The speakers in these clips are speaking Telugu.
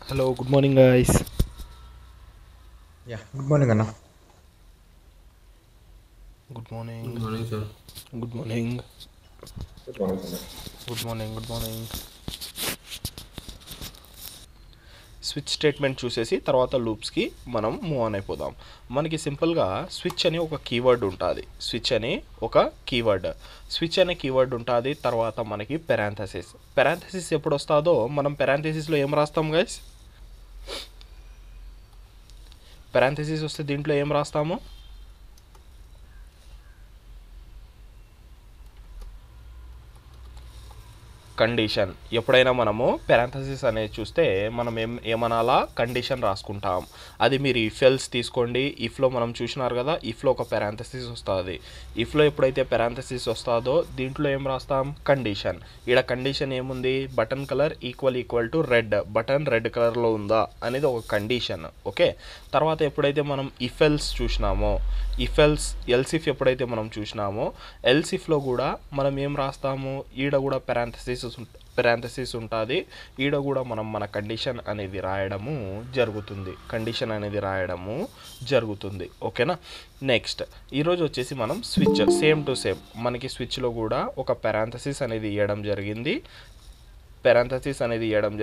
Hello, good morning, guys. Yeah, good morning, Anna. Good morning. Good morning, sir. Good morning. Good morning, Sandeep. Good morning. Good morning. Switch statement చూసేసి తర్వాత లూప్స్కి మనం మూవ్ ఆన్ అయిపోదాం. మనకి సింపుల్గా స్విచ్ అని ఒక కీవర్డ్ ఉంటుంది. స్విచ్ అనే కీవర్డ్ ఉంటుంది. తర్వాత మనకి పెరాంథసిస్ ఎప్పుడు వస్తుందో మనం పెరాంథసిస్లో ఏం రాస్తాం గైస్? పెరాంథసిస్ వస్తే దీంట్లో ఏం రాస్తాము? కండిషన్. ఎప్పుడైనా మనము పెరాంథసిస్ అనేది చూస్తే మనం ఏమనాలా? కండిషన్ రాసుకుంటాం. అది మీరు ఇఫ్ ఎల్స్ తీసుకోండి. ఇఫ్లో మనం చూసినారు కదా, ఇఫ్లో ఒక పెరాంథసిస్ వస్తుంది. ఇఫ్లో ఎప్పుడైతే పెరాంథసిస్ వస్తుందో దీంట్లో ఏం రాస్తాం? కండిషన్. ఈడ కండిషన్ ఏముంది? Button colour equal to red. Button red కలర్లో ఉందా అనేది ఒక కండిషన్. ఓకే, తర్వాత ఎప్పుడైతే మనం ఇఫ్ ఎల్స్ చూసినామో, ఎల్సిఫ్ ఎప్పుడైతే మనం చూసినామో, ఎల్సిఫ్లో కూడా మనం ఏం రాస్తాము? ఈడ కూడా పెరాంథసిస్ ఉంటుంది. ఈడ కూడా మనం మన కండిషన్ అనేది రాయడము జరుగుతుంది. ఓకేనా? నెక్స్ట్ ఈరోజు వచ్చేసి మనం స్విచ్ సేమ్ టు సేమ్ మనకి స్విచ్లో కూడా ఒక పెరాంథసిస్ అనేది ఇవ్వడం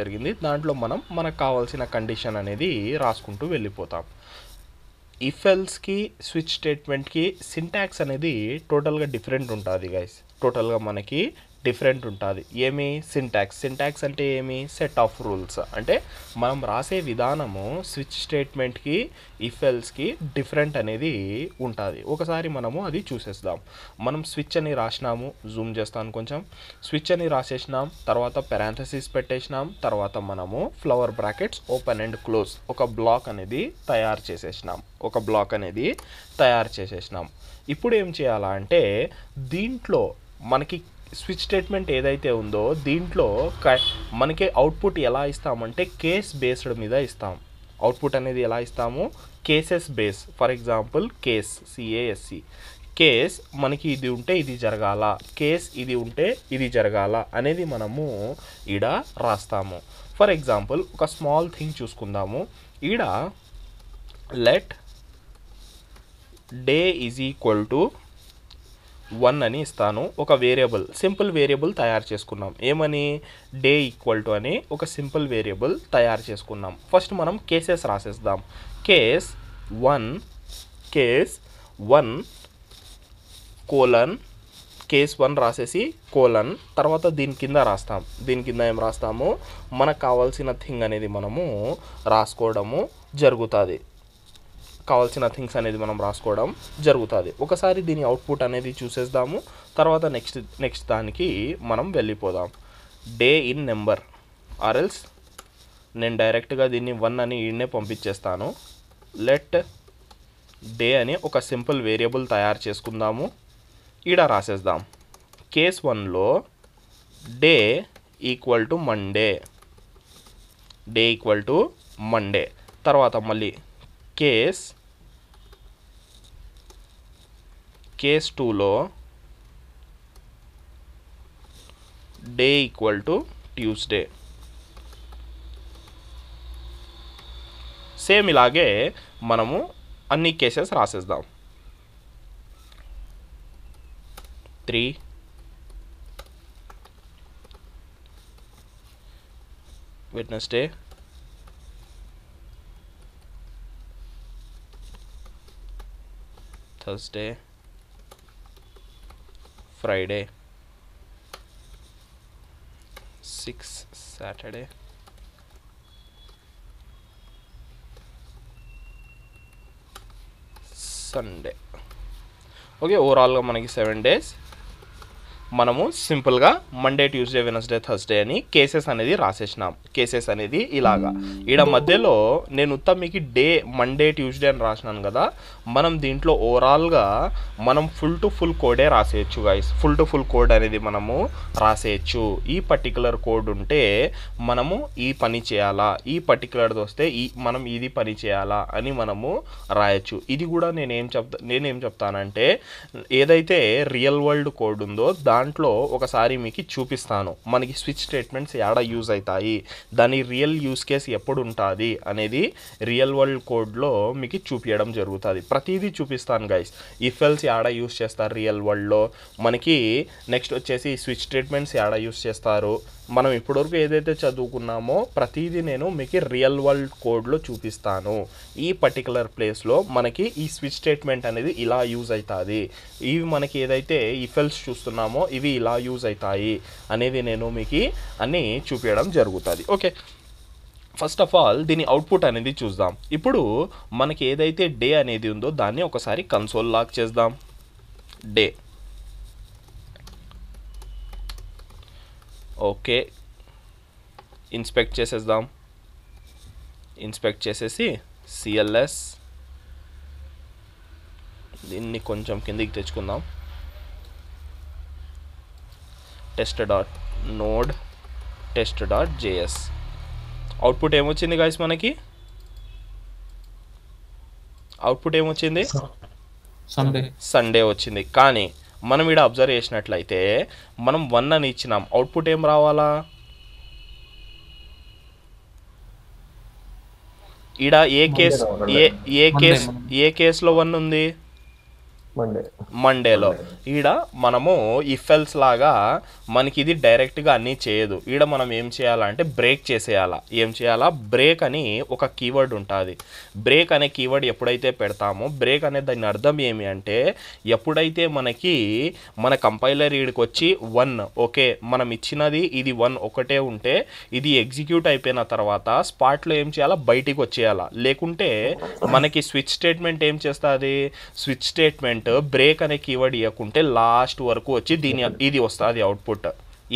జరిగింది. దాంట్లో మనం మనకు కావాల్సిన కండిషన్ అనేది రాసుకుంటూ వెళ్ళిపోతాం. ఇఫ్ ఎల్స్కి స్విచ్ స్టేట్మెంట్కి సింటాక్స్ అనేది టోటల్గా డిఫరెంట్ ఉంటుంది గైస్. టోటల్గా మనకి డిఫరెంట్ ఉంటుంది. ఏమి? సింటాక్స్ అంటే ఏమి? Set of rules. అంటే మనం రాసే విధానము స్విచ్ స్టేట్మెంట్కి ఇఫ్ ఎల్స్కి డిఫరెంట్ అనేది ఉంటుంది. ఒకసారి మనము అది చూసేద్దాం. మనం స్విచ్ అని రాసినాము, జూమ్ చేస్తాను కొంచెం. స్విచ్ అని రాసేసినాం, తర్వాత పెరాంథసిస్ పెట్టేసినాం, తర్వాత మనము flower brackets open and close ఒక బ్లాక్ అనేది తయారు చేసేసినాం. ఇప్పుడు ఏం చేయాలా అంటే దీంట్లో మనకి స్విచ్ స్టేట్మెంట్ ఏదైతే ఉందో దీంట్లో మనకి అవుట్పుట్ ఎలా ఇస్తామంటే కేస్ బేస్డ్ మీద ఇస్తాం. అవుట్పుట్ అనేది ఎలా ఇస్తాము? Cases base. For example case మనకి ఇది ఉంటే ఇది జరగాల, కేస్ ఇది ఉంటే ఇది జరగాల అనేది మనము ఈడ రాస్తాము. ఫర్ ఎగ్జాంపుల్ ఒక స్మాల్ థింగ్ చూసుకుందాము. ఈడ let day is equal to 1 అని ఇస్తాను. ఒక సింపుల్ వేరియబుల్ తయారు చేసుకున్నాం. ఏమని? డే ఈక్వల్ టు అని ఒక సింపుల్ వేరియబుల్ తయారు చేసుకున్నాం. ఫస్ట్ మనం కేసెస్ రాసేద్దాం. కేస్ 1 కోలన్ కేస్ 1 రాసేసి కోలన్, తర్వాత దీని కింద ఏం రాస్తాము? మనకు కావాల్సిన థింగ్ అనేది మనము రాసుకోవడము జరుగుతుంది. ఒకసారి దీని అవుట్పుట్ అనేది చూసేద్దాము. తర్వాత నెక్స్ట్ దానికి మనం వెళ్ళిపోదాం. డే ఇన్ నెంబర్ ఆర్ఎల్స్ నేను డైరెక్ట్గా దీన్ని 1 అని ఈడనే పంపించేస్తాను. లెట్ డే అని ఒక సింపుల్ వేరియబుల్ తయారు చేసుకుందాము. ఈడ రాసేద్దాం. కేస్ 1లో డే ఈక్వల్ టు మండే. తర్వాత మళ్ళీ కేస్ 2లో day equal to Tuesday. Same ఇలాగే మనము అన్ని కేసెస్ రాసేద్దాం. 3 Wednesday, Thursday, Friday, 6 Saturday, Sunday. Okay, ఓవరాల్గా మనకి 7 డేస్ మనము సింపుల్గా మండే, ట్యూస్డే, వెనస్డే, థర్స్డే అని కేసెస్ అనేది రాసేసినాం. కేసెస్ అనేది ఇలాగా. ఈడ మధ్యలో నేను మీకు మండే, ట్యూస్డే అని రాసినాను కదా, మనం దీంట్లో ఓవరాల్గా మనం ఫుల్ కోడే రాసేయచ్చు గైస్. ఫుల్ కోడ్ అనేది మనము రాసేయచ్చు. ఈ పర్టికులర్ కోడ్ ఉంటే మనము ఈ పని చేయాలా, ఈ పర్టికులర్ది వస్తే మనం ఇది పని చేయాలా అని మనము రాయొచ్చు. ఇది కూడా నేనేం చెప్తానంటే ఏదైతే రియల్ వరల్డ్ కోడ్ ఉందో దాంట్లో ఒకసారి మీకు చూపిస్తాను మనకి స్విచ్ స్టేట్మెంట్స్ యాడ యూజ్ అవుతాయి, దాని రియల్ యూస్ కేస్ ఎప్పుడు ఉంటుంది అనేది రియల్ వరల్డ్ కోడ్లో మీకు చూపించడం జరుగుతుంది. ప్రతిదీ చూపిస్తాను గైస్. ఇఫ్ ఎల్స్ యాడ యూస్ చేస్తారు రియల్ వరల్డ్లో, మనకి నెక్స్ట్ వచ్చేసి స్విచ్ స్టేట్మెంట్స్ యాడ యూస్ చేస్తారు, మనం ఇప్పటివరకు ఏదైతే చదువుకున్నామో ప్రతిదీ నేను మీకు రియల్ వరల్డ్ కోడ్లో చూపిస్తాను. ఈ పర్టికులర్ ప్లేస్లో మనకి ఈ స్విచ్ స్టేట్మెంట్ అనేది ఇలా యూజ్ అవుతుంది, ఇవి మనకి ఏదైతే ఇఫెల్స్ చూస్తున్నామో ఇవి ఇలా యూజ్ అవుతాయి అనేది నేను మీకు అన్నీ చూపించడం జరుగుతుంది. ఓకే, ఫస్ట్ ఆఫ్ ఆల్ దీని అవుట్పుట్ అనేది చూద్దాం. ఇప్పుడు మనకి ఏదైతే డే అనేది ఉందో దాన్ని ఒకసారి కన్సోల్ లాక్ చేద్దాం. డే ఓకే, ఇన్స్పెక్ట్ చేసేద్దాం. ఇన్స్పెక్ట్ చేసేసి సిఎల్ఎస్ దీన్ని కొంచెం కిందికి తెచ్చుకుందాం. Test dot node test dot JS. Output ఏమొచ్చింది గాయస్? మనకి అవుట్పుట్ ఏమొచ్చింది? సండే వచ్చింది. కానీ మనం ఇక్కడ అబ్జర్వ్ చేసినట్లయితే మనం 1 అని ఇచ్చినాం, అవుట్పుట్ ఏం రావాలా? ఈడ ఏ కేసులో 1 ఉంది? మండేలో. ఈడ మనము ఇఫెల్స్ లాగా మనకి ఇది డైరెక్ట్గా అన్నీ చేయదు. ఈడ మనం ఏం చేయాలంటే బ్రేక్ చేసేయాలా. ఏం చేయాలా? బ్రేక్ అని ఒక కీవర్డ్ ఉంటుంది. బ్రేక్ అనే కీవర్డ్ ఎప్పుడైతే పెడతామో, బ్రేక్ అనే దాని అర్థం ఏమి అంటే ఎప్పుడైతే మనకి మన కంపైలర్ ఈడికి వచ్చి 1 ఓకే మనం ఇచ్చినది ఇది 1 ఒకటే ఉంటే ఇది ఎగ్జిక్యూట్ అయిపోయిన తర్వాత స్పాట్లో ఏం చేయాలా? బయటికి వచ్చేయాలా. లేకుంటే మనకి స్విచ్ స్టేట్మెంట్ ఏం చేస్తుంది? స్విచ్ స్టేట్మెంట్ బ్రేక్ అనే కీవర్డ్ ఇవ్వకుంటే లాస్ట్ వరకు వచ్చి ఇది వస్తుంది అవుట్పుట్.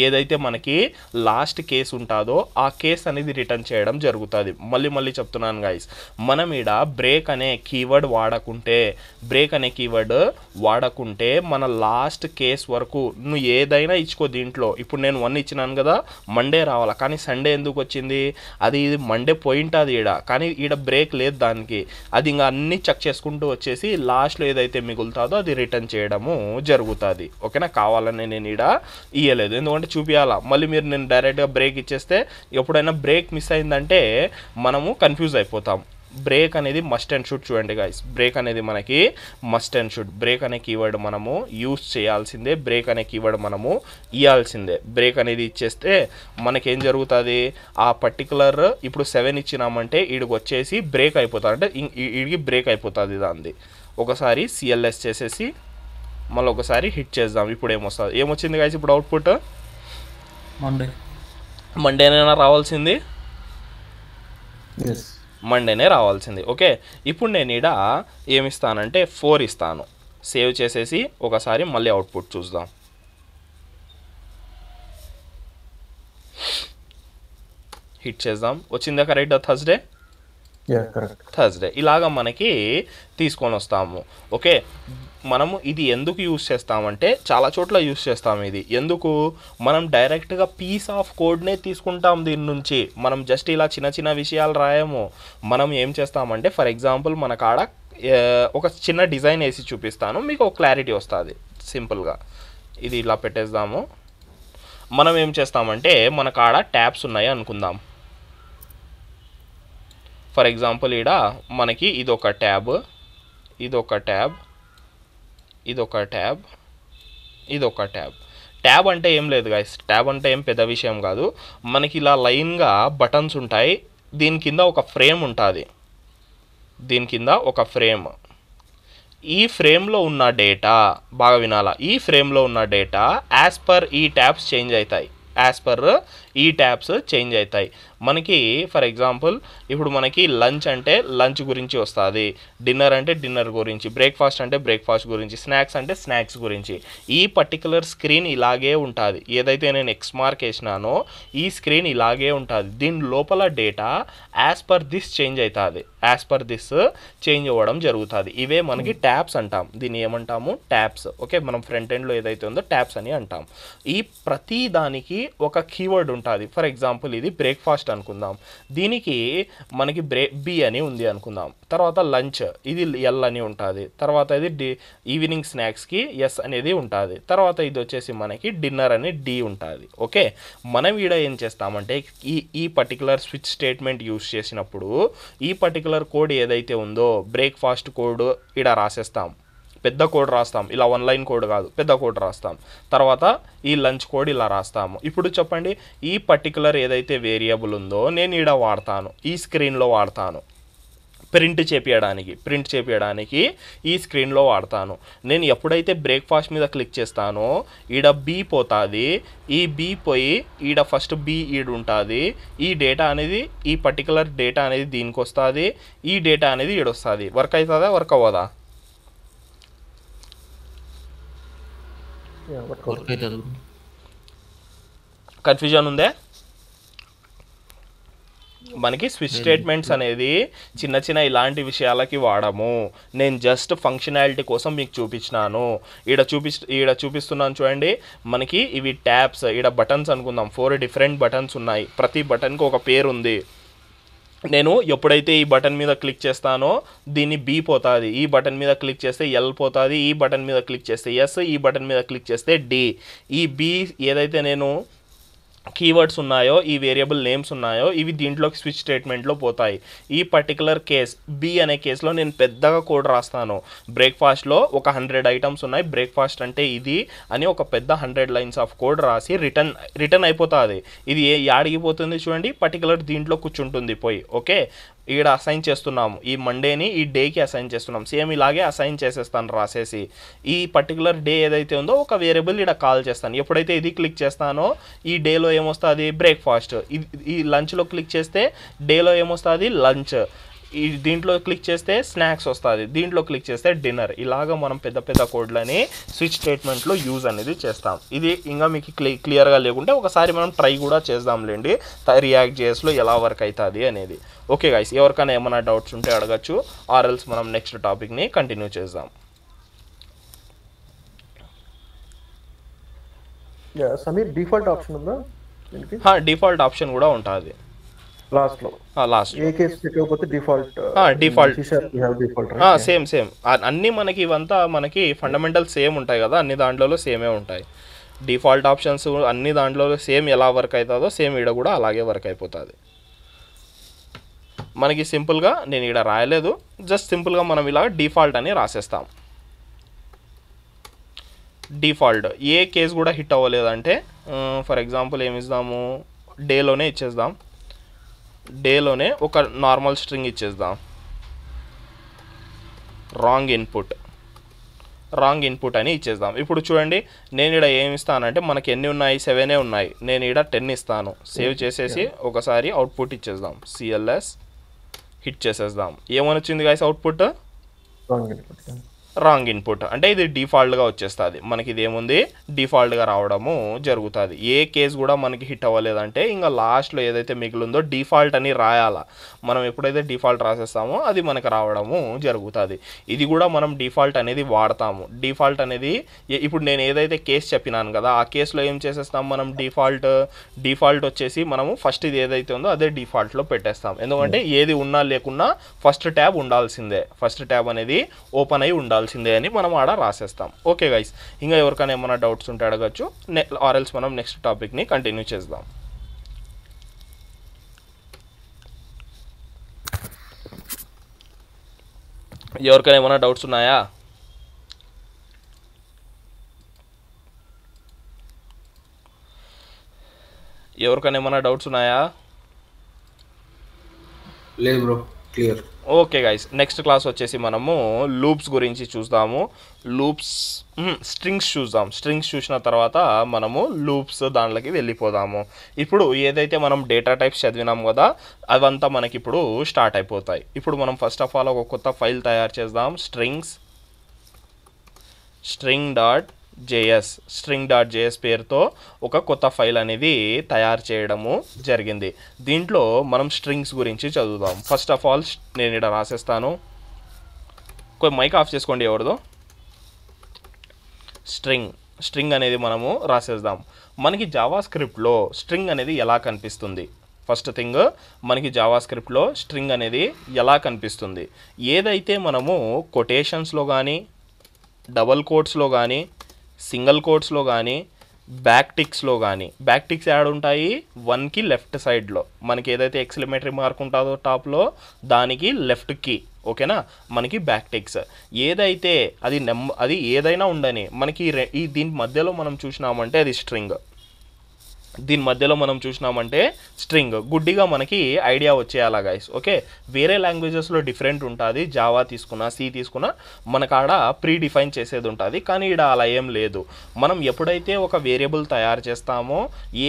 ఏదైతే మనకి లాస్ట్ కేసు ఉంటుందో ఆ కేసు అనేది రిటర్న్ చేయడం జరుగుతుంది. మళ్ళీ చెప్తున్నాను గైస్, మనం ఈడ బ్రేక్ అనే కీవర్డ్ వాడకుంటే మన లాస్ట్ కేస్ వరకు నువ్వు ఏదైనా ఇచ్చుకో. దీంట్లో ఇప్పుడు నేను 1 ఇచ్చినాను కదా, మండే రావాలా. కానీ సండే ఎందుకు వచ్చింది? ఇది మండే పోయింటుంది ఈడ, కానీ ఈడ బ్రేక్ లేదు దానికి. అది ఇంకా అన్నీ చెక్ చేసుకుంటూ వచ్చేసి లాస్ట్లో ఏదైతే మిగులుతుందో అది రిటర్న్ చేయడము జరుగుతుంది. ఓకేనా? కావాలని నేను ఈడ ఇయ్యలేదు, ఎందుకంటే చూపించాలా. మళ్ళీ మీరు నేను డైరెక్ట్గా బ్రేక్ ఇచ్చేస్తే ఎప్పుడైనా బ్రేక్ మిస్ అయిందంటే మనము కన్ఫ్యూజ్ అయిపోతాం. బ్రేక్ అనేది మస్ట్ అండ్ షుడ్. చూడండి గైస్, బ్రేక్ అనేది మనకి మస్ట్ అండ్ షుడ్. బ్రేక్ అనే కీవర్డ్ మనము యూస్ చేయాల్సిందే, బ్రేక్ అనే కీవర్డ్ మనము ఇవ్వాల్సిందే. బ్రేక్ అనేది ఇచ్చేస్తే మనకేం జరుగుతుంది? ఆ పర్టికులర్ ఇప్పుడు 7 ఇచ్చినామంటే ఈడికి వచ్చేసి బ్రేక్ అయిపోతుంది, అంటే ఈడికి బ్రేక్ అయిపోతుంది దాన్ని. ఒకసారి సిఎల్ఎస్ చేసేసి మళ్ళీ ఒకసారి హిట్ చేద్దాం. ఇప్పుడు ఏమొచ్చింది గైస్? ఇప్పుడు అవుట్పుట్ మండేనైనా రావాల్సింది, మండేనే రావాల్సింది. ఓకే, ఇప్పుడు నేను ఈడ ఏమిస్తానంటే 4 ఇస్తాను. సేవ్ చేసేసి ఒకసారి మళ్ళీ అవుట్పుట్ చూద్దాం. హిట్ చేద్దాం. వచ్చిందా కరెక్ట్? థర్స్డే ఇలాగా మనకి తీసుకొని వస్తాము. ఓకే, మనము ఇది ఎందుకు యూస్ చేస్తామంటే చాలా చోట్ల యూస్ చేస్తాము. ఇది ఎందుకు? మనం డైరెక్ట్గా పీస్ ఆఫ్ కోడ్నే తీసుకుంటాం. దీని నుంచి మనం జస్ట్ ఇలా చిన్న విషయాలు రాయము. మనం ఏం చేస్తామంటే ఫర్ ఎగ్జాంపుల్ మన కాడ ఒక చిన్న డిజైన్ వేసి చూపిస్తాను, మీకు ఒక క్లారిటీ వస్తుంది. సింపుల్గా ఇది ఇలా పెట్టేద్దాము. మనం ఏం చేస్తామంటే మన కాడ ట్యాబ్స్ ఉన్నాయి అనుకుందాం. ఫర్ ఎగ్జాంపుల్ ఈడ మనకి ఇదొక ట్యాబ్, ఇదొక ట్యాబ్, ఇదొక ట్యాబ్, ఇదొక ట్యాబ్. ట్యాబ్ అంటే ఏం లేదు గైస్, ట్యాబ్ అంటే ఏం పెద్ద విషయం కాదు. మనకి ఇలా లైన్గా బటన్స్ ఉంటాయి, దీని కింద ఒక ఫ్రేమ్ ఉంటుంది. దీని కింద ఒక ఫ్రేమ్. ఈ ఫ్రేమ్లో ఉన్న డేటా బాగా వినాలా, ఈ ఫ్రేమ్లో ఉన్న డేటా యాజ్ పర్ ఈ ట్యాబ్స్ చేంజ్ అవుతాయి. యాజ్ పర్ ఈ ట్యాబ్స్ చేంజ్ అవుతాయి. మనకి ఫర్ ఎగ్జాంపుల్ ఇప్పుడు మనకి లంచ్ అంటే లంచ్ గురించి వస్తుంది, డిన్నర్ అంటే డిన్నర్ గురించి, బ్రేక్ఫాస్ట్ అంటే బ్రేక్ఫాస్ట్ గురించి, స్నాక్స్ అంటే స్నాక్స్ గురించి. ఈ పర్టికులర్ స్క్రీన్ ఇలాగే ఉంటుంది. ఏదైతే నేను ఎక్స్ మార్క్ వేసినానో ఈ స్క్రీన్ ఇలాగే ఉంటుంది. దీని లోపల data as per this change అవుతుంది, యాజ్ పర్ దిస్ చేంజ్ అవ్వడం జరుగుతుంది. ఇవే మనకి ట్యాబ్స్ అంటాం. దీన్ని ఏమంటాము? ట్యాబ్స్. ఓకే, మనం ఫ్రంట్ ఎండ్లో ఏదైతే ఉందో ట్యాబ్స్ అని అంటాం. ఈ ప్రతి దానికి ఒక కీవర్డ్ ఉంటుంది. ఉంటుంది. ఫర్ ఎగ్జాంపుల్ ఇది బ్రేక్ఫాస్ట్ అనుకుందాం, దీనికి మనకి బి అని ఉంది అనుకుందాం. తర్వాత లంచ్ ఇది ఎల్ అని ఉంటుంది. తర్వాత ఇది ఈవినింగ్ స్నాక్స్కి ఎస్ అనేది ఉంటుంది. తర్వాత ఇది వచ్చేసి మనకి డిన్నర్ అని డి ఉంటుంది. ఓకే, మనం ఈడ ఏం చేస్తామంటే ఈ పర్టికులర్ స్విచ్ స్టేట్మెంట్ యూస్ చేసినప్పుడు ఈ పర్టికులర్ కోడ్ ఏదైతే ఉందో బ్రేక్ఫాస్ట్ కోడ్ ఈడ రాసేస్తాం, పెద్ద కోడ్ రాస్తాం. ఇలా 1 లైన్ కోడ్ కాదు, పెద్ద కోడ్ రాస్తాం. తర్వాత ఈ లంచ్ కోడ్ ఇలా రాస్తాము. ఇప్పుడు చెప్పండి, ఈ పర్టికులర్ ఏదైతే వేరియబుల్ ఉందో నేను ఈడ వాడతాను, ఈ స్క్రీన్లో వాడతాను. ప్రింట్ చేపించడానికి ఈ స్క్రీన్లో వాడతాను. నేను ఎప్పుడైతే బ్రేక్ఫాస్ట్ మీద క్లిక్ చేస్తానో ఈడ బి పోతుంది, ఈ బి పోయి ఈడ ఫస్ట్ బి ఈడ ఉంటుంది. ఈ డేటా అనేది ఈ పర్టికులర్ డేటా అనేది దీనికి వస్తుంది, ఈ డేటా అనేది ఈడొస్తుంది. వర్క్ అవుతుందా, వర్క్ అవ్వదా? కన్ఫ్యూజన్ ఉందే? మనకి స్విచ్ స్టేట్మెంట్స్ అనేది చిన్న చిన్న ఇలాంటి విషయాలకి వాడము. నేను జస్ట్ ఫంక్షనాలిటీ కోసం మీకు చూపించినాను. ఈడ చూపిస్తున్నాను చూడండి. మనకి ఇవి ట్యాబ్స్, ఈడ బటన్స్ అనుకుందాం. 4 డిఫరెంట్ బటన్స్ ఉన్నాయి, ప్రతి బటన్కి ఒక పేరు ఉంది. నేను ఎప్పుడైతే ఈ బటన్ మీద క్లిక్ చేస్తానో దీన్ని బి పోతుంది, ఈ బటన్ మీద క్లిక్ చేస్తే ఎల్ పోతుంది, ఈ బటన్ మీద క్లిక్ చేస్తే ఎస్, ఈ బటన్ మీద క్లిక్ చేస్తే డి. ఈ బి ఏదైతే నేను కీవర్డ్స్ ఉన్నాయో, ఈ వేరియబుల్ నేమ్స్ ఉన్నాయో, ఇవి దీంట్లోకి స్విచ్ స్టేట్మెంట్లో పోతాయి. ఈ పర్టికులర్ కేస్ బి అనే కేసులో నేను పెద్దగా కోడ్ రాస్తాను. బ్రేక్ఫాస్ట్లో ఒక 100 ఐటమ్స్ ఉన్నాయి, బ్రేక్ఫాస్ట్ అంటే ఇది అని ఒక పెద్ద 100 లైన్స్ ఆఫ్ కోడ్ రాసి రిటర్న్ అయిపోతుంది. ఇది యాడికి పోతుంది చూడండి, పర్టికులర్ దీంట్లో కూర్చుంటుంది పోయి. ఓకే, ఈడ అసైన్ చేస్తున్నాము, ఈ మండేని ఈ డేకి అసైన్ చేస్తున్నాం. సేమ్ ఇలాగే అసైన్ చేసేస్తాను రాసేసి. ఈ పర్టికులర్ డే ఏదైతే ఉందో ఒక వేరియబుల్ ఈడ కాల్ చేస్తాను. ఎప్పుడైతే ఇది క్లిక్ చేస్తానో ఈ డేలో ఏమొస్తుంది, బ్రేక్ఫాస్ట్. ఈ లంచ్లో క్లిక్ చేస్తే డేలో ఏమొస్తుంది, లంచ్. ఈ దీంట్లో క్లిక్ చేస్తే స్నాక్స్ వస్తుంది, దీంట్లో క్లిక్ చేస్తే డిన్నర్. ఇలాగ మనం పెద్ద పెద్ద కోడ్లని స్విచ్ స్టేట్మెంట్లో యూజ్ అనేది చేస్తాం. ఇది ఇంకా మీకు క్లియర్గా లేకుంటే ఒకసారి మనం ట్రై కూడా చేద్దాంలేండి, రియాక్ట్ జేఎస్లో ఎలా వర్క్ అవుతుంది అనేది. ఓకే గైస్, ఎవరికైనా ఏమైనా డౌట్స్ ఉంటే అడగచ్చు, ఆర్ఎల్స్ మనం నెక్స్ట్ టాపిక్ని కంటిన్యూ చేద్దాం. సమీర్, డిఫాల్ట్ ఆప్షన్ ఉందా? డిఫాల్ట్ ఆప్షన్ కూడా ఉంటుంది లాస్ట్. ఏ కేసు పెట్టకపోతే డిఫాల్ట్ సేమ్ అన్నీ మనకి ఇవంతా మనకి ఫండమెంటల్ సేమ్ ఉంటాయి కదా, అన్ని దాంట్లో సేమే ఉంటాయి. డిఫాల్ట్ ఆప్షన్స్ అన్ని దాంట్లో సేమ్ ఎలా వర్క్ అవుతుందో సేమ్ ఈడ కూడా అలాగే వర్క్ అయిపోతుంది. మనకి సింపుల్గా నేను ఈడ రాయలేదు, జస్ట్ సింపుల్గా మనం ఇలా డిఫాల్ట్ అని రాసేస్తాం. డిఫాల్ట్ ఏ కేసు కూడా హిట్ అవ్వలేదంటే ఫర్ ఎగ్జాంపుల్ ఏమి ఇద్దాము, డేలోనే ఇచ్చేద్దాం. డేలోనే ఒక నార్మల్ స్ట్రింగ్ ఇచ్చేద్దాం, రాంగ్ ఇన్పుట్ అని ఇచ్చేద్దాం. ఇప్పుడు చూడండి, నేను ఇక్కడ ఏమి ఇస్తానంటే మనకి ఎన్ని ఉన్నాయి, 7 ఉన్నాయి. నేను ఇక్కడ 10 ఇస్తాను. సేవ్ చేసేసి ఒకసారి అవుట్పుట్ ఇచ్చేద్దాం, సిఎల్ఎస్ హిట్ చేసేద్దాం. ఏమని వచ్చింది గైస్ అవుట్పుట్? Wrong input. అంటే ఇది డిఫాల్ట్గా వచ్చేస్తుంది మనకి. ఇది ఏముంది, డిఫాల్ట్గా రావడము జరుగుతుంది. ఏ కేసు కూడా మనకి హిట్ అవ్వలేదంటే ఇంకా లాస్ట్లో ఏదైతే మిగిలిందో డిఫాల్ట్ అని రాయాలా. మనం ఎప్పుడైతే డిఫాల్ట్ రాసేస్తామో అది మనకు రావడము జరుగుతుంది. ఇది కూడా మనం డిఫాల్ట్ అనేది వాడతాము. డిఫాల్ట్ అనేది ఇప్పుడు నేను ఏదైతే కేసు చెప్పినాను కదా, ఆ కేసులో ఏం చేసేస్తాం మనం, డిఫాల్ట్ వచ్చేసి మనము ఫస్ట్ ఇది ఏదైతే ఉందో అదే డిఫాల్ట్లో పెట్టేస్తాం. ఎందుకంటే ఏది ఉన్నా లేకున్నా ఫస్ట్ ట్యాబ్ ఉండాల్సిందే, ఫస్ట్ ట్యాబ్ అనేది ఓపెన్ అయి ఉండాలి అని మనం ఆడ రాసేస్తాం. ఓకే గైస్, ఇంకా ఎవరికైనా ఏమైనా డౌట్స్ ఉంటే అడగచ్చు, ఆర్ఎల్స్ మనం నెక్స్ట్ టాపిక్ని కంటిన్యూ చేద్దాం. ఎవరికైనా ఏమైనా డౌట్స్ ఉన్నాయా? లేదు bro, clear. Okay guys, next class వచ్చేసి మనము లూప్స్ గురించి చూద్దాము. స్ట్రింగ్స్ చూద్దాం. స్ట్రింగ్స్ చూసిన తర్వాత మనము లూప్స్ దాంట్లోకి వెళ్ళిపోదాము. ఇప్పుడు ఏదైతే మనం డేటా టైప్స్ చదివినాం కదా, అవంతా మనకి ఇప్పుడు స్టార్ట్ అయిపోతాయి. ఇప్పుడు మనం ఫస్ట్ ఆఫ్ ఆల్ ఒక కొత్త ఫైల్ తయారు చేద్దాం. string.js పేరుతో ఒక కొత్త ఫైల్ అనేది తయారు చేయడము జరిగింది. దీంట్లో మనం స్ట్రింగ్స్ గురించి చదువుదాం. ఫస్ట్ ఆఫ్ ఆల్ నేను ఇక్కడ రాసేస్తాను. మైక్ ఆఫ్ చేసుకోండి ఎవరిదో. స్ట్రింగ్ అనేది మనము రాసేద్దాం. మనకి జావా స్క్రిప్ట్లో స్ట్రింగ్ అనేది ఎలా కనిపిస్తుంది? ఫస్ట్ థింగ్, మనకి జావా స్క్రిప్ట్లో స్ట్రింగ్ అనేది ఎలా కనిపిస్తుంది? ఏదైతే మనము కొటేషన్స్లో కానీ, డబల్ కోట్స్లో కానీ, సింగిల్ కోట్స్లో కానీ, బ్యాక్ టిక్స్లో కానీ, బ్యాక్ టిక్స్ యాడ్ ఉంటాయి 1కి లెఫ్ట్ సైడ్లో, మనకి ఏదైతే ఎక్స్క్లమేటరీ మార్క్ ఉంటుందో టాప్లో దానికి లెఫ్ట్కి, ఓకేనా, మనకి బ్యాక్ టిక్స్. ఏదైతే అది ఏదైనా ఉండని మనకి దీని మధ్యలో మనం చూసినామంటే అది స్ట్రింగ్. దీని మధ్యలో మనం చూసినామంటే స్ట్రింగ్. గుడ్డిగా మనకి ఐడియా వచ్చేయాలా గైస్, ఓకే. వేరే లాంగ్వేజెస్లో డిఫరెంట్ ఉంటుంది, జావా తీసుకున్నా, సి తీసుకున్నా మనకు ఆడ ప్రీ డిఫైన్ చేసేది ఉంటుంది. కానీ ఇక్కడ అలా ఏం లేదు. మనం ఎప్పుడైతే ఒక వేరియబుల్ తయారు చేస్తామో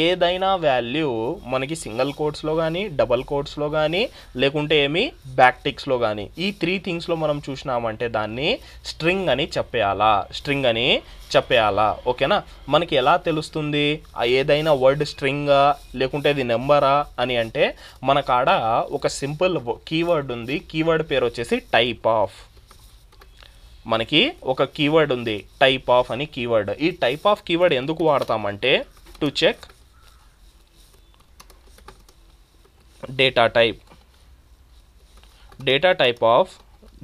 ఏదైనా వాల్యూ మనకి సింగిల్ కోట్స్లో కానీ, డబల్ కోట్స్లో కానీ, లేకుంటే బ్యాక్ టిక్స్లో కానీ, ఈ 3 థింగ్స్లో మనం చూసినామంటే దాన్ని స్ట్రింగ్ అని చెప్పేయాలా, ఓకేనా. మనకి ఎలా తెలుస్తుంది ఏదైనా వర్డ్ స్ట్రింగా లేకుంటే అది నెంబరా అని అంటే మనకాడ ఒక సింపుల్ కీవర్డ్ ఉంది. కీవర్డ్ పేరు వచ్చేసి టైప్ ఆఫ్. మనకి ఒక కీవర్డ్ ఉంది టైప్ ఆఫ్ అని కీవర్డ్. ఈ టైప్ ఆఫ్ కీవర్డ్ ఎందుకు వాడతామంటే to check data type of